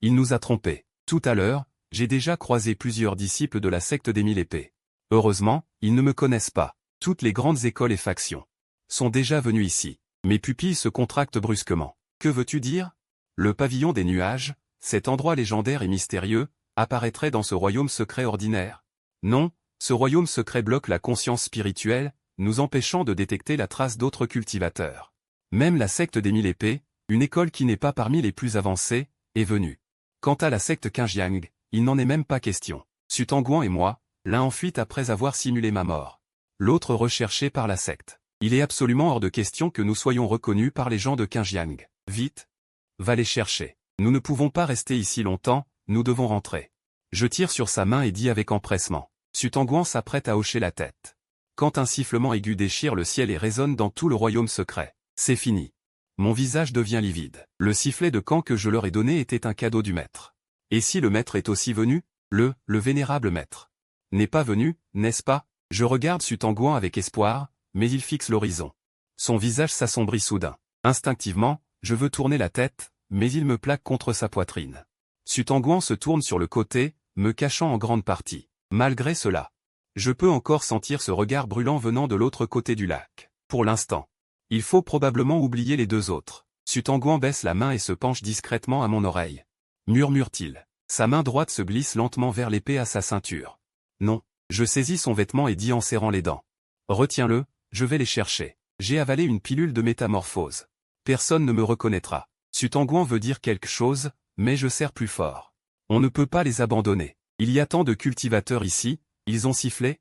Il nous a trompés. Tout à l'heure, j'ai déjà croisé plusieurs disciples de la secte des 1000 épées. Heureusement, ils ne me connaissent pas. Toutes les grandes écoles et factions sont déjà venues ici. Mes pupilles se contractent brusquement. Que veux-tu dire? Le pavillon des nuages, cet endroit légendaire et mystérieux, apparaîtrait dans ce royaume secret ordinaire? Non, ce royaume secret bloque la conscience spirituelle, nous empêchant de détecter la trace d'autres cultivateurs. Même la secte des 1000 épées, une école qui n'est pas parmi les plus avancées, est venue. Quant à la secte Qingjiang, il n'en est même pas question. Sutanguan et moi, l'un en fuite après avoir simulé ma mort. L'autre recherché par la secte. Il est absolument hors de question que nous soyons reconnus par les gens de Qingjiang. Vite! Va les chercher. Nous ne pouvons pas rester ici longtemps, nous devons rentrer. Je tire sur sa main et dis avec empressement. Sutanguan s'apprête à hocher la tête. Quand un sifflement aigu déchire le ciel et résonne dans tout le royaume secret. C'est fini. Mon visage devient livide. Le sifflet de camp que je leur ai donné était un cadeau du maître. Et si le maître est aussi venu? Le vénérable maître n'est pas venu, n'est-ce pas? Je regarde Sutanguan avec espoir, mais il fixe l'horizon. Son visage s'assombrit soudain. Instinctivement, je veux tourner la tête, mais il me plaque contre sa poitrine. Sutanguan se tourne sur le côté, me cachant en grande partie. Malgré cela, je peux encore sentir ce regard brûlant venant de l'autre côté du lac. Pour l'instant, il faut probablement oublier les deux autres. Sutanguan baisse la main et se penche discrètement à mon oreille. Murmure-t-il. Sa main droite se glisse lentement vers l'épée à sa ceinture. Non. Je saisis son vêtement et dis en serrant les dents. Retiens-le, je vais les chercher. J'ai avalé une pilule de métamorphose. Personne ne me reconnaîtra. Sutanguan veut dire quelque chose, mais je serre plus fort. On ne peut pas les abandonner. Il y a tant de cultivateurs ici, ils ont sifflé.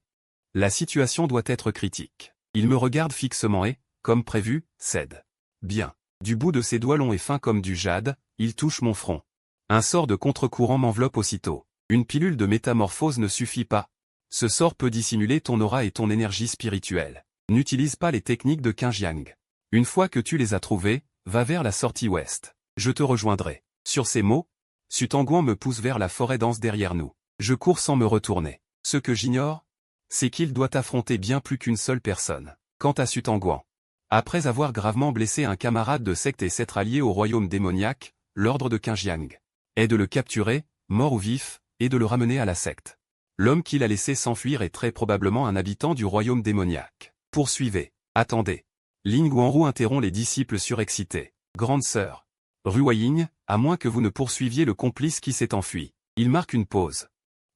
La situation doit être critique. Il me regarde fixement et, comme prévu, cède. Bien. Du bout de ses doigts longs et fins comme du jade, il touche mon front. Un sort de contre-courant m'enveloppe aussitôt. Une pilule de métamorphose ne suffit pas. Ce sort peut dissimuler ton aura et ton énergie spirituelle. N'utilise pas les techniques de Qingjiang. Une fois que tu les as trouvées, va vers la sortie ouest. Je te rejoindrai. Sur ces mots, Sutanguan me pousse vers la forêt dense derrière nous. Je cours sans me retourner. Ce que j'ignore, c'est qu'il doit affronter bien plus qu'une seule personne. Quant à Sutanguan, après avoir gravement blessé un camarade de secte et s'être allié au royaume démoniaque, l'ordre de Qingjiang est de le capturer, mort ou vif, et de le ramener à la secte. L'homme qu'il a laissé s'enfuir est très probablement un habitant du royaume démoniaque. Poursuivez. Attendez. Ling Guanru interrompt les disciples surexcités. Grande sœur. Ruoying, à moins que vous ne poursuiviez le complice qui s'est enfui. Il marque une pause.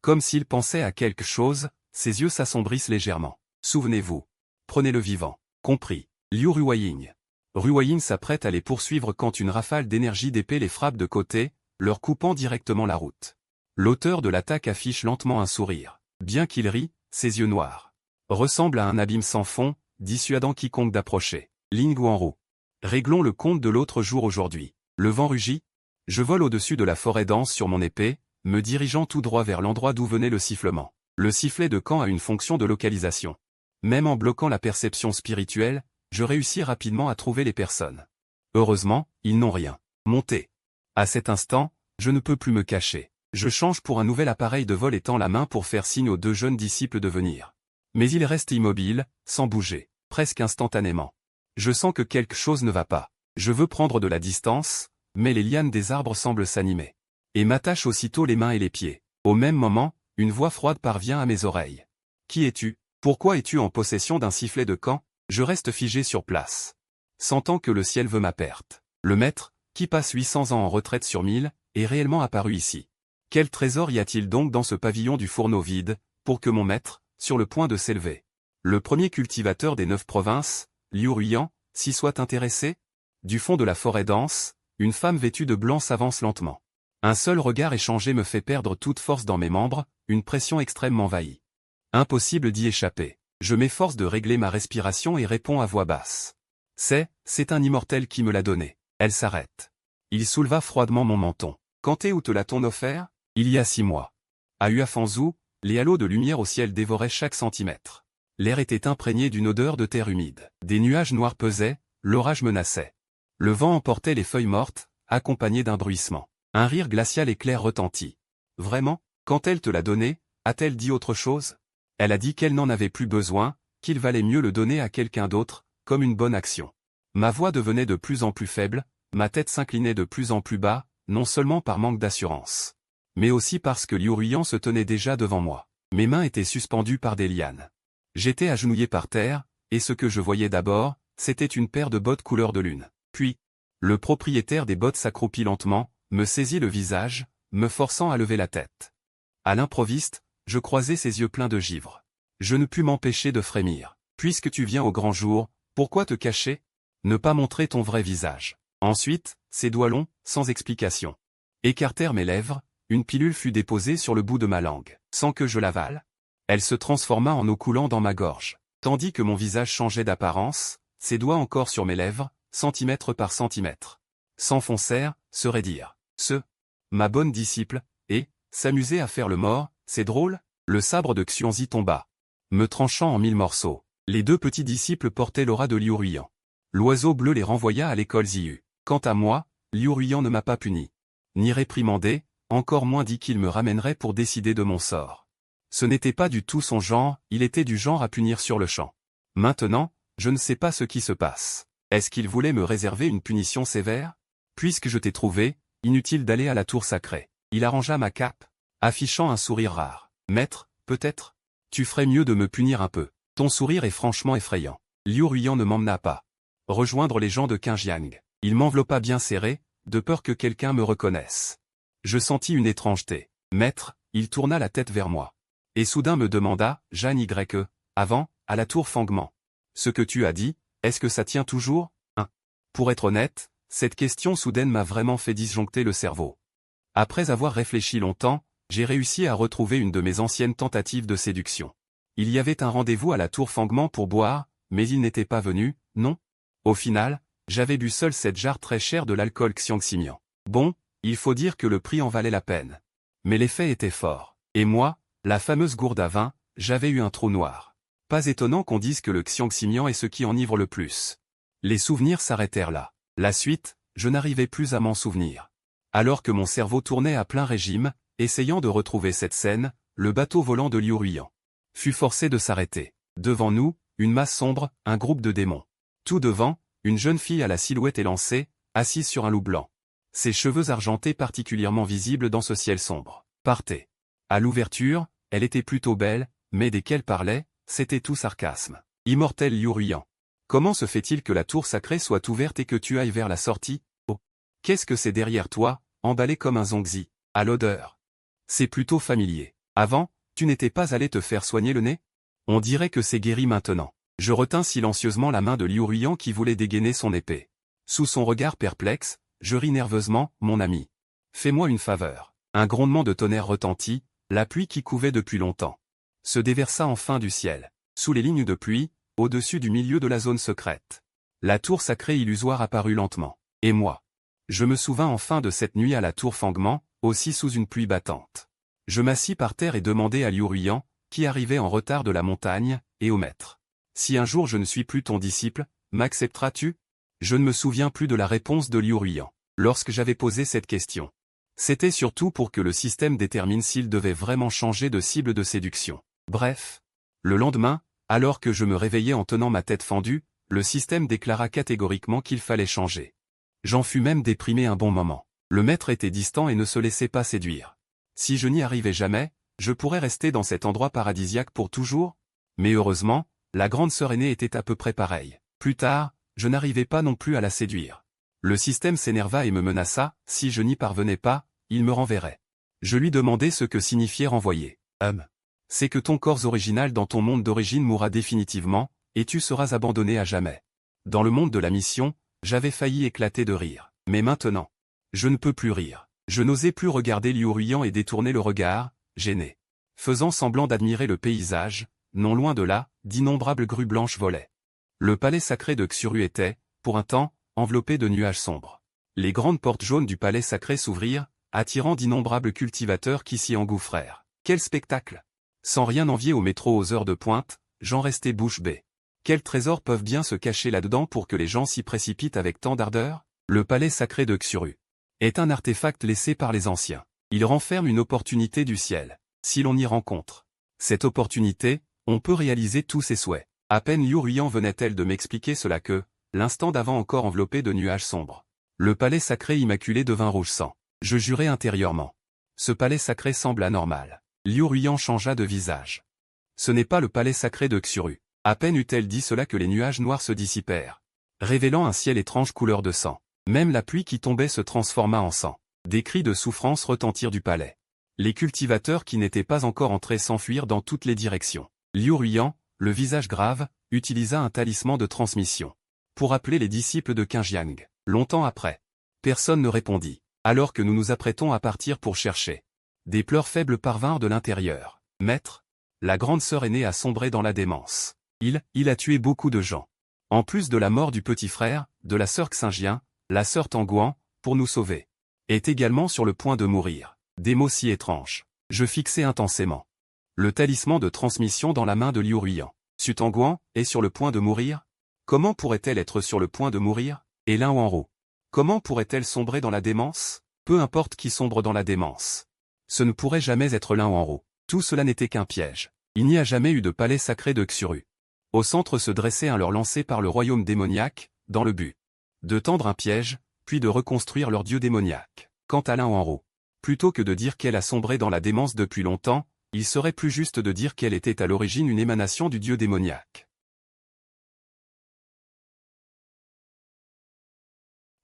Comme s'il pensait à quelque chose, ses yeux s'assombrissent légèrement. Souvenez-vous. Prenez-le vivant. Compris. Liu Ruoying. Ruoying s'apprête à les poursuivre quand une rafale d'énergie d'épée les frappe de côté, leur coupant directement la route. L'auteur de l'attaque affiche lentement un sourire. Bien qu'il rit, ses yeux noirs ressemblent à un abîme sans fond, dissuadant quiconque d'approcher. Ling Guanru. Réglons le compte de l'autre jour aujourd'hui. Le vent rugit. Je vole au-dessus de la forêt dense sur mon épée, me dirigeant tout droit vers l'endroit d'où venait le sifflement. Le sifflet de camp a une fonction de localisation. Même en bloquant la perception spirituelle, je réussis rapidement à trouver les personnes. Heureusement, ils n'ont rien monté. À cet instant, je ne peux plus me cacher. Je change pour un nouvel appareil de vol et tends la main pour faire signe aux deux jeunes disciples de venir. Mais ils restent immobiles, sans bouger, presque instantanément. Je sens que quelque chose ne va pas. Je veux prendre de la distance, mais les lianes des arbres semblent s'animer. Et m'attachent aussitôt les mains et les pieds. Au même moment, une voix froide parvient à mes oreilles. Qui es-tu? Pourquoi es-tu en possession d'un sifflet de camp? Je reste figé sur place. Sentant que le ciel veut ma perte. Le maître, qui passe 800 ans en retraite sur 1000, est réellement apparu ici. Quel trésor y a-t-il donc dans ce pavillon du fourneau vide, pour que mon maître, sur le point de s'élever, le premier cultivateur des 9 provinces, Liu Ruiyan, s'y soit intéressé? Du fond de la forêt dense, une femme vêtue de blanc s'avance lentement. Un seul regard échangé me fait perdre toute force dans mes membres, une pression extrême m'envahit. Impossible d'y échapper. Je m'efforce de régler ma respiration et réponds à voix basse. C'est un immortel qui me l'a donné. Elle s'arrête. Il souleva froidement mon menton. Quand et où te l'a-t-on offert? Il y a 6 mois. À Huafanzhou, les halos de lumière au ciel dévoraient chaque centimètre. L'air était imprégné d'une odeur de terre humide. Des nuages noirs pesaient, l'orage menaçait. Le vent emportait les feuilles mortes, accompagné d'un bruissement. Un rire glacial et clair retentit. Vraiment, quand elle te l'a donné, a-t-elle dit autre chose? Elle a dit qu'elle n'en avait plus besoin, qu'il valait mieux le donner à quelqu'un d'autre, comme une bonne action. Ma voix devenait de plus en plus faible, ma tête s'inclinait de plus en plus bas, non seulement par manque d'assurance, mais aussi parce que Liu Ruiyan se tenait déjà devant moi. Mes mains étaient suspendues par des lianes. J'étais agenouillé par terre, et ce que je voyais d'abord, c'était une paire de bottes couleur de lune. Puis, le propriétaire des bottes s'accroupit lentement, me saisit le visage, me forçant à lever la tête. À l'improviste, je croisai ses yeux pleins de givre. Je ne pus m'empêcher de frémir. Puisque tu viens au grand jour, pourquoi te cacher? Ne pas montrer ton vrai visage. Ensuite, ses doigts longs, sans explication, écartèrent mes lèvres, une pilule fut déposée sur le bout de ma langue. Sans que je l'avale, elle se transforma en eau coulant dans ma gorge. Tandis que mon visage changeait d'apparence, ses doigts encore sur mes lèvres, centimètre par centimètre, s'enfoncèrent, se raidirent. Ma bonne disciple, et, s'amuser à faire le mort, c'est drôle? Le sabre de Xuanzi tomba, me tranchant en 1000 morceaux. Les deux petits disciples portaient l'aura de Liu Ruiyan. L'oiseau bleu les renvoya à l'école Ziyu. Quant à moi, Liu Ruiyan ne m'a pas puni, ni réprimandé, encore moins dit qu'il me ramènerait pour décider de mon sort. Ce n'était pas du tout son genre, il était du genre à punir sur le champ. Maintenant, je ne sais pas ce qui se passe. Est-ce qu'il voulait me réserver une punition sévère? Puisque je t'ai trouvé, inutile d'aller à la tour sacrée. Il arrangea ma cape, affichant un sourire rare. Maître, peut-être? Tu ferais mieux de me punir un peu. Ton sourire est franchement effrayant. Liu Ruiyan ne m'emmena pas rejoindre les gens de Qingjiang. Il m'enveloppa bien serré, de peur que quelqu'un me reconnaisse. Je sentis une étrangeté. Maître, il tourna la tête vers moi. Et soudain me demanda, Jeanne Y. Avant, à la tour Fangman. Ce que tu as dit, est-ce que ça tient toujours? Pour être honnête, cette question soudaine m'a vraiment fait disjoncter le cerveau. Après avoir réfléchi longtemps, j'ai réussi à retrouver une de mes anciennes tentatives de séduction. Il y avait un rendez-vous à la tour Fangman pour boire, mais il n'était pas venu, non? Au final, j'avais bu seul cette jarre très chère de l'alcool Xiangximian. Bon, il faut dire que le prix en valait la peine. Mais l'effet était fort. Et moi, la fameuse gourde à vin, j'avais eu un trou noir. Pas étonnant qu'on dise que le Xiangximian est ce qui enivre le plus. Les souvenirs s'arrêtèrent là. La suite, je n'arrivais plus à m'en souvenir. Alors que mon cerveau tournait à plein régime, essayant de retrouver cette scène, le bateau volant de Liu Ruiyan fut forcé de s'arrêter. Devant nous, une masse sombre, un groupe de démons. Tout devant, une jeune fille à la silhouette élancée, assise sur un loup blanc. Ses cheveux argentés particulièrement visibles dans ce ciel sombre. Partez. À l'ouverture, elle était plutôt belle, mais dès qu'elle parlait, c'était tout sarcasme. Immortel Liu Ruiyan. Comment se fait-il que la tour sacrée soit ouverte et que tu ailles vers la sortie? Oh. Qu'est-ce que c'est derrière toi, emballé comme un zongzi? À l'odeur. C'est plutôt familier. Avant, tu n'étais pas allé te faire soigner le nez? On dirait que c'est guéri maintenant. Je retins silencieusement la main de Liu Ruiyan qui voulait dégainer son épée. Sous son regard perplexe, je ris nerveusement, mon ami. Fais-moi une faveur. Un grondement de tonnerre retentit, la pluie qui couvait depuis longtemps se déversa enfin du ciel. Sous les lignes de pluie, au-dessus du milieu de la zone secrète. La tour sacrée illusoire apparut lentement. Et moi. Je me souvins enfin de cette nuit à la tour Fangman, aussi sous une pluie battante. Je m'assis par terre et demandai à Liu Ruiyan, qui arrivait en retard de la montagne, et au maître. Si un jour je ne suis plus ton disciple, m'accepteras-tu? Je ne me souviens plus de la réponse de Liu Ruiyan. Lorsque j'avais posé cette question. C'était surtout pour que le système détermine s'il devait vraiment changer de cible de séduction. Bref. Le lendemain, alors que je me réveillais en tenant ma tête fendue, le système déclara catégoriquement qu'il fallait changer. J'en fus même déprimé un bon moment. Le maître était distant et ne se laissait pas séduire. Si je n'y arrivais jamais, je pourrais rester dans cet endroit paradisiaque pour toujours? Mais heureusement, la grande sœur aînée était à peu près pareille. Plus tard, je n'arrivais pas non plus à la séduire. Le système s'énerva et me menaça, si je n'y parvenais pas, il me renverrait. Je lui demandai ce que signifiait renvoyer. C'est que ton corps original dans ton monde d'origine mourra définitivement, et tu seras abandonné à jamais. Dans le monde de la mission, j'avais failli éclater de rire. Mais maintenant, je ne peux plus rire. Je n'osais plus regarder Liu Ruiyan et détourner le regard, gêné. Faisant semblant d'admirer le paysage, non loin de là, d'innombrables grues blanches volaient. Le palais sacré de Xuru était, pour un temps, enveloppé de nuages sombres. Les grandes portes jaunes du palais sacré s'ouvrirent, attirant d'innombrables cultivateurs qui s'y engouffrèrent. Quel spectacle! Sans rien envier au métro aux heures de pointe, j'en restais bouche bée. Quels trésors peuvent bien se cacher là-dedans pour que les gens s'y précipitent avec tant d'ardeur? Le palais sacré de Xuru est un artefact laissé par les anciens. Il renferme une opportunité du ciel. Si l'on y rencontre cette opportunité, on peut réaliser tous ses souhaits. À peine Liu Ruiyan venait-elle de m'expliquer cela que, l'instant d'avant encore enveloppé de nuages sombres, le palais sacré immaculé devint rouge sang. Je jurai intérieurement. Ce palais sacré semble anormal. Liu Ruiyan changea de visage. Ce n'est pas le palais sacré de Xuru. À peine eut-elle dit cela que les nuages noirs se dissipèrent, révélant un ciel étrange couleur de sang. Même la pluie qui tombait se transforma en sang. Des cris de souffrance retentirent du palais. Les cultivateurs qui n'étaient pas encore entrés s'enfuirent dans toutes les directions. Liu Ruiyan, le visage grave, utilisa un talisman de transmission pour appeler les disciples de Qingjiang. Longtemps après, personne ne répondit. Alors que nous nous apprêtons à partir pour chercher. Des pleurs faibles parvinrent de l'intérieur. Maître, la grande sœur aînée a sombré dans la démence. Il a tué beaucoup de gens. En plus de la mort du petit frère, de la sœur Xingjian, la sœur Tanguan, pour nous sauver, est également sur le point de mourir. Des mots si étranges. Je fixai intensément le talisman de transmission dans la main de Liu Ruiyan. Su Tanguan est sur le point de mourir? Comment pourrait-elle être sur le point de mourir? Et Lin Wanro? Comment pourrait-elle sombrer dans la démence? Peu importe qui sombre dans la démence. Ce ne pourrait jamais être Lin Wanro. Tout cela n'était qu'un piège. Il n'y a jamais eu de palais sacré de Xuru. Au centre se dressait un leurre lancé par le royaume démoniaque, dans le but de tendre un piège, puis de reconstruire leur dieu démoniaque. Quant à Lin Wanro, Plutôt que de dire qu'elle a sombré dans la démence depuis longtemps, il serait plus juste de dire qu'elle était à l'origine une émanation du dieu démoniaque.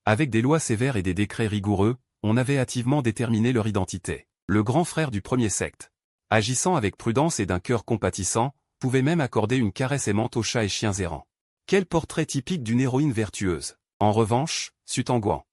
Avec des lois sévères et des décrets rigoureux, on avait hâtivement déterminé leur identité. Le grand frère du premier secte, agissant avec prudence et d'un cœur compatissant, pouvait même accorder une caresse aimante aux chats et chiens errants. Quel portrait typique d'une héroïne vertueuse. En revanche, Sutangwan,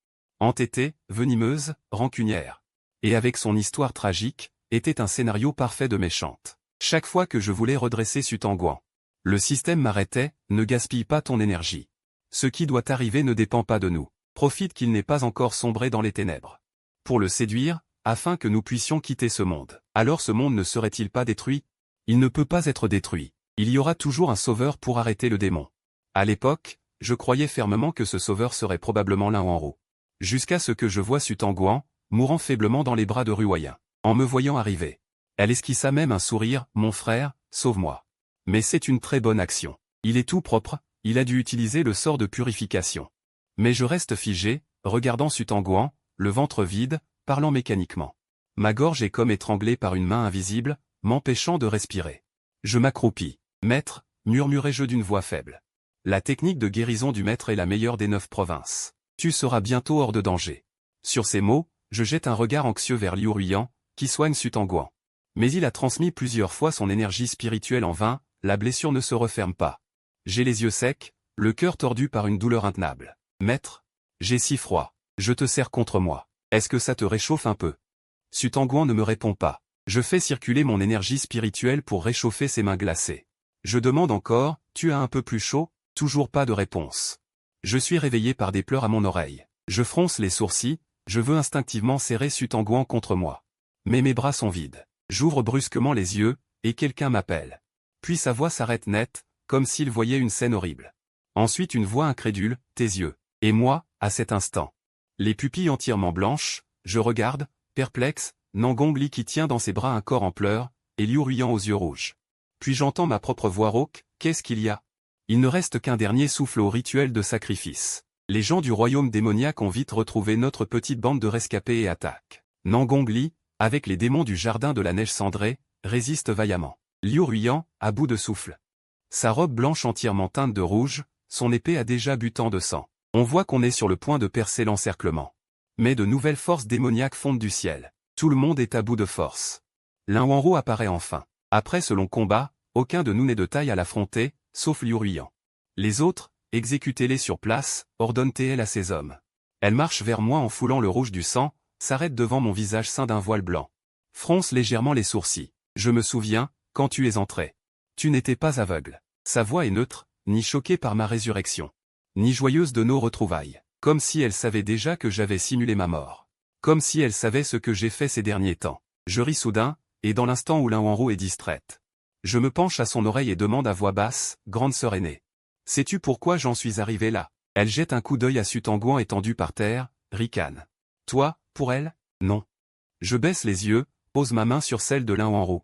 entêtée, venimeuse, rancunière, et avec son histoire tragique, était un scénario parfait de méchante. Chaque fois que je voulais redresser Sutangwan, le système m'arrêtait, ne gaspille pas ton énergie. Ce qui doit arriver ne dépend pas de nous. Profite qu'il n'ait pas encore sombré dans les ténèbres. Pour le séduire, afin que nous puissions quitter ce monde. Alors ce monde ne serait-il pas détruit? Il ne peut pas être détruit. Il y aura toujours un sauveur pour arrêter le démon. À l'époque, je croyais fermement que ce sauveur serait probablement Lin Wanru. Jusqu'à ce que je voie Sutangwan, mourant faiblement dans les bras de Ruoyin. En me voyant arriver, elle esquissa même un sourire, « Mon frère, sauve-moi. » Mais c'est une très bonne action. Il est tout propre, il a dû utiliser le sort de purification. Mais je reste figé, regardant Sutangwan, le ventre vide, parlant mécaniquement. Ma gorge est comme étranglée par une main invisible, m'empêchant de respirer. Je m'accroupis. « Maître », murmurai-je d'une voix faible. La technique de guérison du maître est la meilleure des 9 provinces. Tu seras bientôt hors de danger. Sur ces mots, je jette un regard anxieux vers Liu Ruiyan, qui soigne Sutangwan. Mais il a transmis plusieurs fois son énergie spirituelle en vain, la blessure ne se referme pas. J'ai les yeux secs, le cœur tordu par une douleur intenable. Maître, j'ai si froid. Je te serre contre moi. Est-ce que ça te réchauffe un peu? Sutangwan ne me répond pas. Je fais circuler mon énergie spirituelle pour réchauffer ses mains glacées. Je demande encore, tu as un peu plus chaud? Toujours pas de réponse. Je suis réveillé par des pleurs à mon oreille. Je fronce les sourcils, je veux instinctivement serrer Sutangwan contre moi. Mais mes bras sont vides. J'ouvre brusquement les yeux, et quelqu'un m'appelle. Puis sa voix s'arrête net, comme s'il voyait une scène horrible. Ensuite une voix incrédule, tes yeux. Et moi, à cet instant. Les pupilles entièrement blanches, je regarde, perplexe, Nangongli qui tient dans ses bras un corps en pleurs, et Liu Ruiyan aux yeux rouges. Puis j'entends ma propre voix rauque, qu'est-ce qu'il y a? Il ne reste qu'un dernier souffle au rituel de sacrifice. Les gens du royaume démoniaque ont vite retrouvé notre petite bande de rescapés et attaquent. Nangongli, avec les démons du jardin de la neige cendrée, résiste vaillamment. Liu Ruiyan, à bout de souffle. Sa robe blanche entièrement teinte de rouge, son épée a déjà bu tant de sang. On voit qu'on est sur le point de percer l'encerclement. Mais de nouvelles forces démoniaques fondent du ciel. Tout le monde est à bout de force. Lin Wanru apparaît enfin. Après ce long combat, aucun de nous n'est de taille à l'affronter, sauf Liu Ruiyan. Les autres, exécutez-les sur place, ordonne-t-elle à ses hommes. Elle marche vers moi en foulant le rouge du sang, s'arrête devant mon visage ceint d'un voile blanc. Fronce légèrement les sourcils. Je me souviens, quand tu es entré. Tu n'étais pas aveugle. Sa voix est neutre, ni choquée par ma résurrection. Ni joyeuse de nos retrouvailles. Comme si elle savait déjà que j'avais simulé ma mort. Comme si elle savait ce que j'ai fait ces derniers temps. Je ris soudain, et dans l'instant où Lin Wanru est distraite. Je me penche à son oreille et demande à voix basse, grande sœur aînée. Sais-tu pourquoi j'en suis arrivé là? Elle jette un coup d'œil à Sutangwan étendu par terre, ricane. Toi, pour elle? Non. Je baisse les yeux, pose ma main sur celle de Lin Wanru.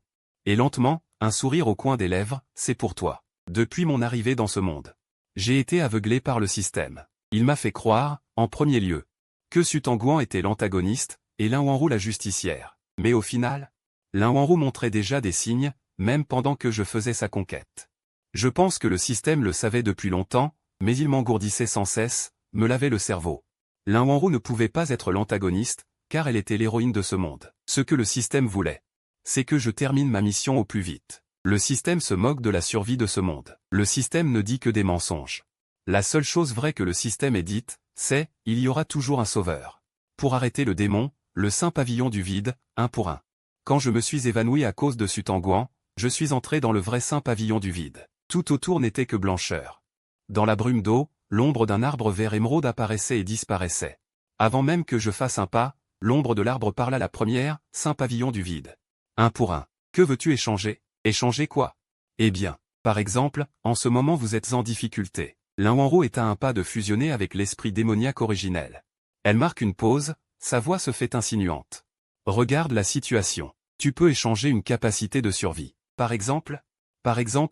Et lentement, un sourire au coin des lèvres, c'est pour toi. Depuis mon arrivée dans ce monde. J'ai été aveuglé par le système. Il m'a fait croire, en premier lieu, que Sutangwan était l'antagoniste, et Lin Wanru la justicière. Mais au final, Lin Wanru montrait déjà des signes, même pendant que je faisais sa conquête. Je pense que le système le savait depuis longtemps, mais il m'engourdissait sans cesse, me lavait le cerveau. Lin Wanru ne pouvait pas être l'antagoniste, car elle était l'héroïne de ce monde. Ce que le système voulait, c'est que je termine ma mission au plus vite. Le système se moque de la survie de ce monde. Le système ne dit que des mensonges. La seule chose vraie que le système ait dite, c'est « il y aura toujours un sauveur ». Pour arrêter le démon, le saint pavillon du vide, un pour un. Quand je me suis évanoui à cause de Sutangwan, je suis entré dans le vrai saint pavillon du vide. Tout autour n'était que blancheur. Dans la brume d'eau, l'ombre d'un arbre vert émeraude apparaissait et disparaissait. Avant même que je fasse un pas, l'ombre de l'arbre parla la première, saint pavillon du vide. Un pour un. Que veux-tu échanger? Échanger quoi? Eh bien, par exemple, en ce moment vous êtes en difficulté. Lin Wanru est à un pas de fusionner avec l'esprit démoniaque originel. Elle marque une pause, sa voix se fait insinuante. Regarde la situation. Tu peux échanger une capacité de survie. Par exemple,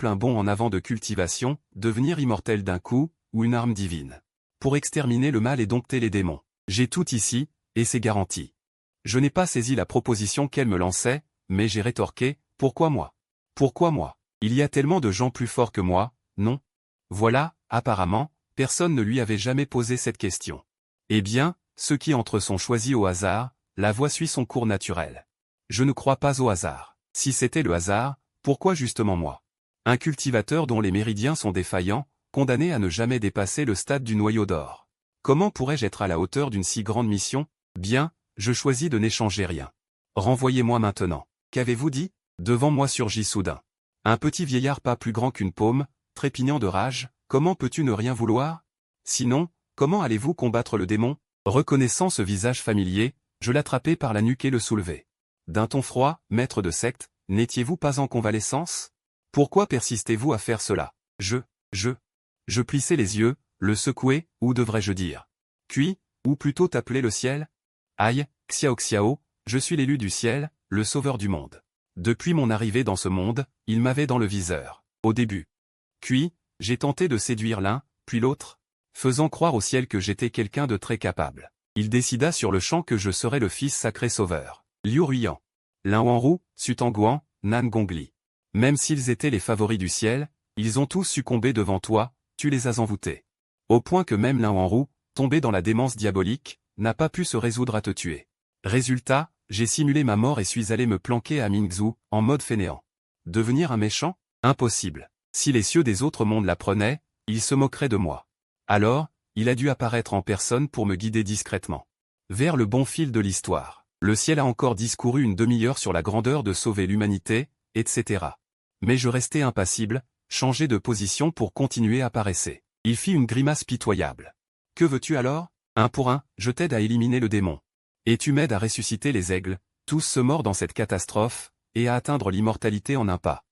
un bond en avant de cultivation, devenir immortel d'un coup, ou une arme divine. Pour exterminer le mal et dompter les démons. J'ai tout ici, et c'est garanti. Je n'ai pas saisi la proposition qu'elle me lançait, mais j'ai rétorqué, pourquoi moi? Pourquoi moi? Il y a tellement de gens plus forts que moi, non? Voilà, apparemment, personne ne lui avait jamais posé cette question. Eh bien, ceux qui entrent sont choisis au hasard, la voie suit son cours naturel. Je ne crois pas au hasard. Si c'était le hasard, pourquoi justement moi? Un cultivateur dont les méridiens sont défaillants, condamné à ne jamais dépasser le stade du noyau d'or. Comment pourrais-je être à la hauteur d'une si grande mission? Bien, je choisis de n'échanger rien. Renvoyez-moi maintenant. Qu'avez-vous dit? Devant moi surgit soudain un petit vieillard pas plus grand qu'une paume, trépignant de rage. Comment peux-tu ne rien vouloir? Sinon, comment allez-vous combattre le démon? Reconnaissant ce visage familier, je l'attrapai par la nuque et le soulevai. D'un ton froid, maître de secte, n'étiez-vous pas en convalescence? Pourquoi persistez-vous à faire cela? Je plissai les yeux, le secouai, ou devrais-je dire? Puis, ou plutôt t'appeler le ciel? Aïe, Xiao Xiao, je suis l'élu du ciel, le sauveur du monde. Depuis mon arrivée dans ce monde, il m'avait dans le viseur, au début. Puis, j'ai tenté de séduire l'un, puis l'autre, faisant croire au ciel que j'étais quelqu'un de très capable. Il décida sur le champ que je serais le fils sacré sauveur. Liu Ruiyan, Lin Wanru, Sutanguan, Nan Gongli. Même s'ils étaient les favoris du ciel, ils ont tous succombé devant toi, tu les as envoûtés. Au point que même Lin Wanru, tombé dans la démence diabolique, n'a pas pu se résoudre à te tuer. Résultat, j'ai simulé ma mort et suis allé me planquer à Mingzhou, en mode fainéant. Devenir un méchant? Impossible. Si les cieux des autres mondes l'apprenaient, ils se moqueraient de moi. Alors, il a dû apparaître en personne pour me guider discrètement vers le bon fil de l'histoire. Le ciel a encore discouru une demi-heure sur la grandeur de sauver l'humanité, etc. Mais je restais impassible, changé de position pour continuer à paresser. Il fit une grimace pitoyable. Que veux-tu alors? Un pour un, je t'aide à éliminer le démon. Et tu m'aides à ressusciter les aigles, tous se morts dans cette catastrophe, et à atteindre l'immortalité en un pas.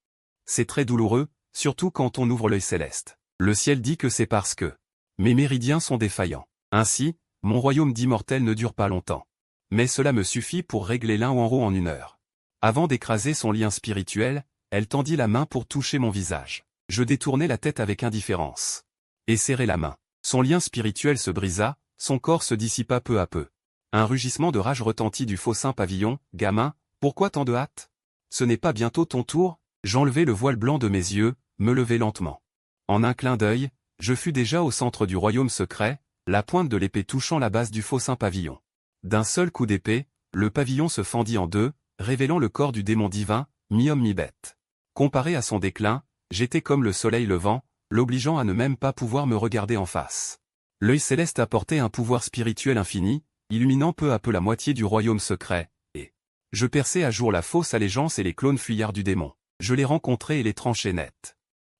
C'est très douloureux, surtout quand on ouvre l'œil céleste. Le ciel dit que c'est parce que mes méridiens sont défaillants. Ainsi, mon royaume d'immortel ne dure pas longtemps. Mais cela me suffit pour régler Lin Wanru en 1 heure. Avant d'écraser son lien spirituel, elle tendit la main pour toucher mon visage. Je détournai la tête avec indifférence. Et serrai la main. Son lien spirituel se brisa, son corps se dissipa peu à peu. Un rugissement de rage retentit du faussin pavillon. Gamin, pourquoi tant de hâte? Ce n'est pas bientôt ton tour? J'enlevai le voile blanc de mes yeux, me levai lentement. En un clin d'œil, je fus déjà au centre du royaume secret, la pointe de l'épée touchant la base du faussin pavillon. D'un seul coup d'épée, le pavillon se fendit en deux, révélant le corps du démon divin, mi-homme mi-bête. Comparé à son déclin, j'étais comme le soleil levant, l'obligeant à ne même pas pouvoir me regarder en face. L'œil céleste apportait un pouvoir spirituel infini, illuminant peu à peu la moitié du royaume secret, et je perçai à jour la fausse allégeance et les clones fuyards du démon. Je les rencontrai et les tranchai net.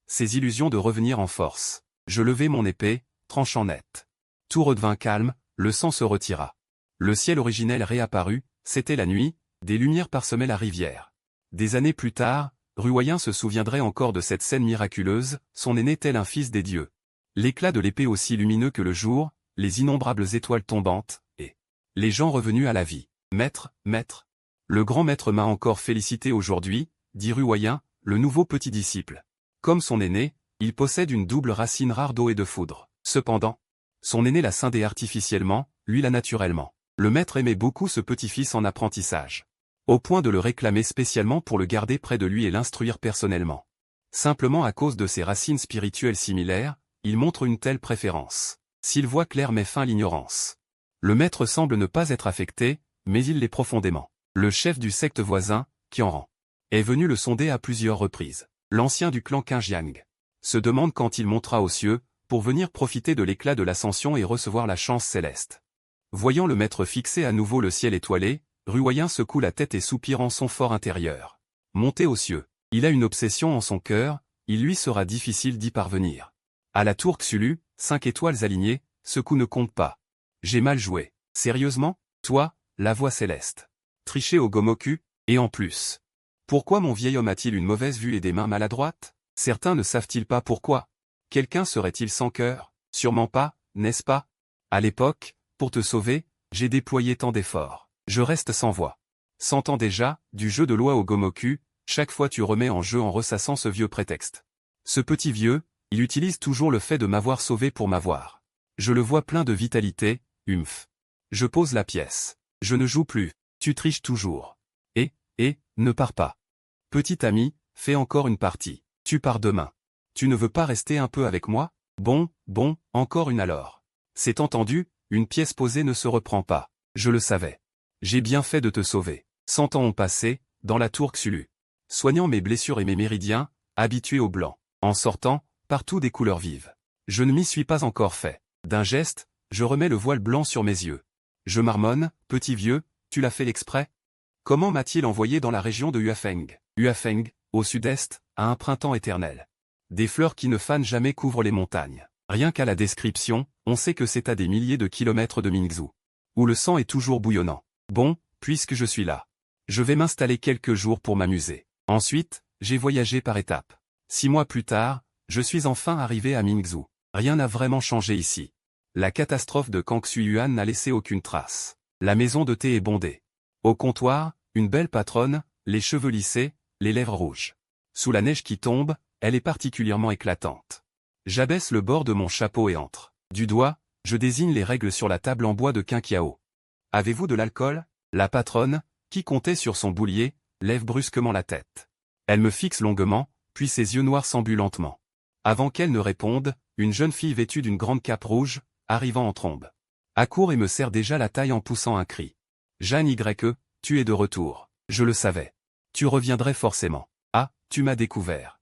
Ces illusions de revenir en force. Je levai mon épée, tranchant net. Tout redevint calme, le sang se retira. Le ciel originel réapparut, c'était la nuit, des lumières parsemaient la rivière. Des années plus tard, Ruoyen se souviendrait encore de cette scène miraculeuse, son aîné tel un fils des dieux. L'éclat de l'épée aussi lumineux que le jour, les innombrables étoiles tombantes, et les gens revenus à la vie. Maître, maître. Le grand maître m'a encore félicité aujourd'hui, dit Ruoyen, le nouveau petit disciple. Comme son aîné, il possède une double racine rare d'eau et de foudre. Cependant, son aîné l'a scindé artificiellement, lui l'a naturellement. Le maître aimait beaucoup ce petit-fils en apprentissage. Au point de le réclamer spécialement pour le garder près de lui et l'instruire personnellement. Simplement à cause de ses racines spirituelles similaires, il montre une telle préférence. S'il voit clair met fin à l'ignorance. Le maître semble ne pas être affecté, mais il l'est profondément. Le chef du secte voisin, Qianran, est venu le sonder à plusieurs reprises. L'ancien du clan Qingjiang se demande quand il montera aux cieux, pour venir profiter de l'éclat de l'ascension et recevoir la chance céleste. Voyant le maître fixer à nouveau le ciel étoilé, Ruoyen secoue la tête et soupire en son fort intérieur. Monter aux cieux. Il a une obsession en son cœur, il lui sera difficile d'y parvenir. À la tour Xulu, 5 étoiles alignées, ce coup ne compte pas. J'ai mal joué. Sérieusement? Toi, la voix céleste. Tricher au Gomoku, et en plus. Pourquoi mon vieil homme a-t-il une mauvaise vue et des mains maladroites? Certains ne savent-ils pas pourquoi? Quelqu'un serait-il sans cœur? Sûrement pas, n'est-ce pas? À l'époque, pour te sauver, j'ai déployé tant d'efforts. Je reste sans voix. S'entend déjà, du jeu de loi au Gomoku, chaque fois tu remets en jeu en ressassant ce vieux prétexte. Ce petit vieux, il utilise toujours le fait de m'avoir sauvé pour m'avoir. Je le vois plein de vitalité, humph. Je pose la pièce. Je ne joue plus. Tu triches toujours. Ne pars pas. Petit ami, fais encore une partie. Tu pars demain. Tu ne veux pas rester un peu avec moi? Bon, encore une alors. C'est entendu, une pièce posée ne se reprend pas. Je le savais. J'ai bien fait de te sauver. 100 ans ont passé, dans la tour Xulu. Soignant mes blessures et mes méridiens, habitué au blanc. En sortant, partout des couleurs vives. Je ne m'y suis pas encore fait. D'un geste, je remets le voile blanc sur mes yeux. Je marmonne, petit vieux, tu l'as fait l'exprès? Comment m'a-t-il envoyé dans la région de Huafeng? Huafeng, au sud-est, a un printemps éternel. Des fleurs qui ne fanent jamais couvrent les montagnes. Rien qu'à la description, on sait que c'est à des milliers de kilomètres de Mingzhou. Où le sang est toujours bouillonnant. Bon, puisque je suis là. Je vais m'installer quelques jours pour m'amuser. Ensuite, j'ai voyagé par étapes. 6 mois plus tard, je suis enfin arrivé à Mingzhou. Rien n'a vraiment changé ici. La catastrophe de Kangxu-Yuan n'a laissé aucune trace. La maison de thé est bondée. Au comptoir, une belle patronne, les cheveux lissés, les lèvres rouges. Sous la neige qui tombe, elle est particulièrement éclatante. J'abaisse le bord de mon chapeau et entre. Du doigt, je désigne les règles sur la table en bois de Qingqiao. Avez-vous de l'alcool? La patronne, qui comptait sur son boulier, lève brusquement la tête. Elle me fixe longuement, puis ses yeux noirs s'embuent lentement. Avant qu'elle ne réponde, une jeune fille vêtue d'une grande cape rouge, arrivant en trombe, accourt et me serre déjà la taille en poussant un cri. Jeanne Y, tu es de retour. Je le savais. Tu reviendrais forcément. Ah, tu m'as découvert.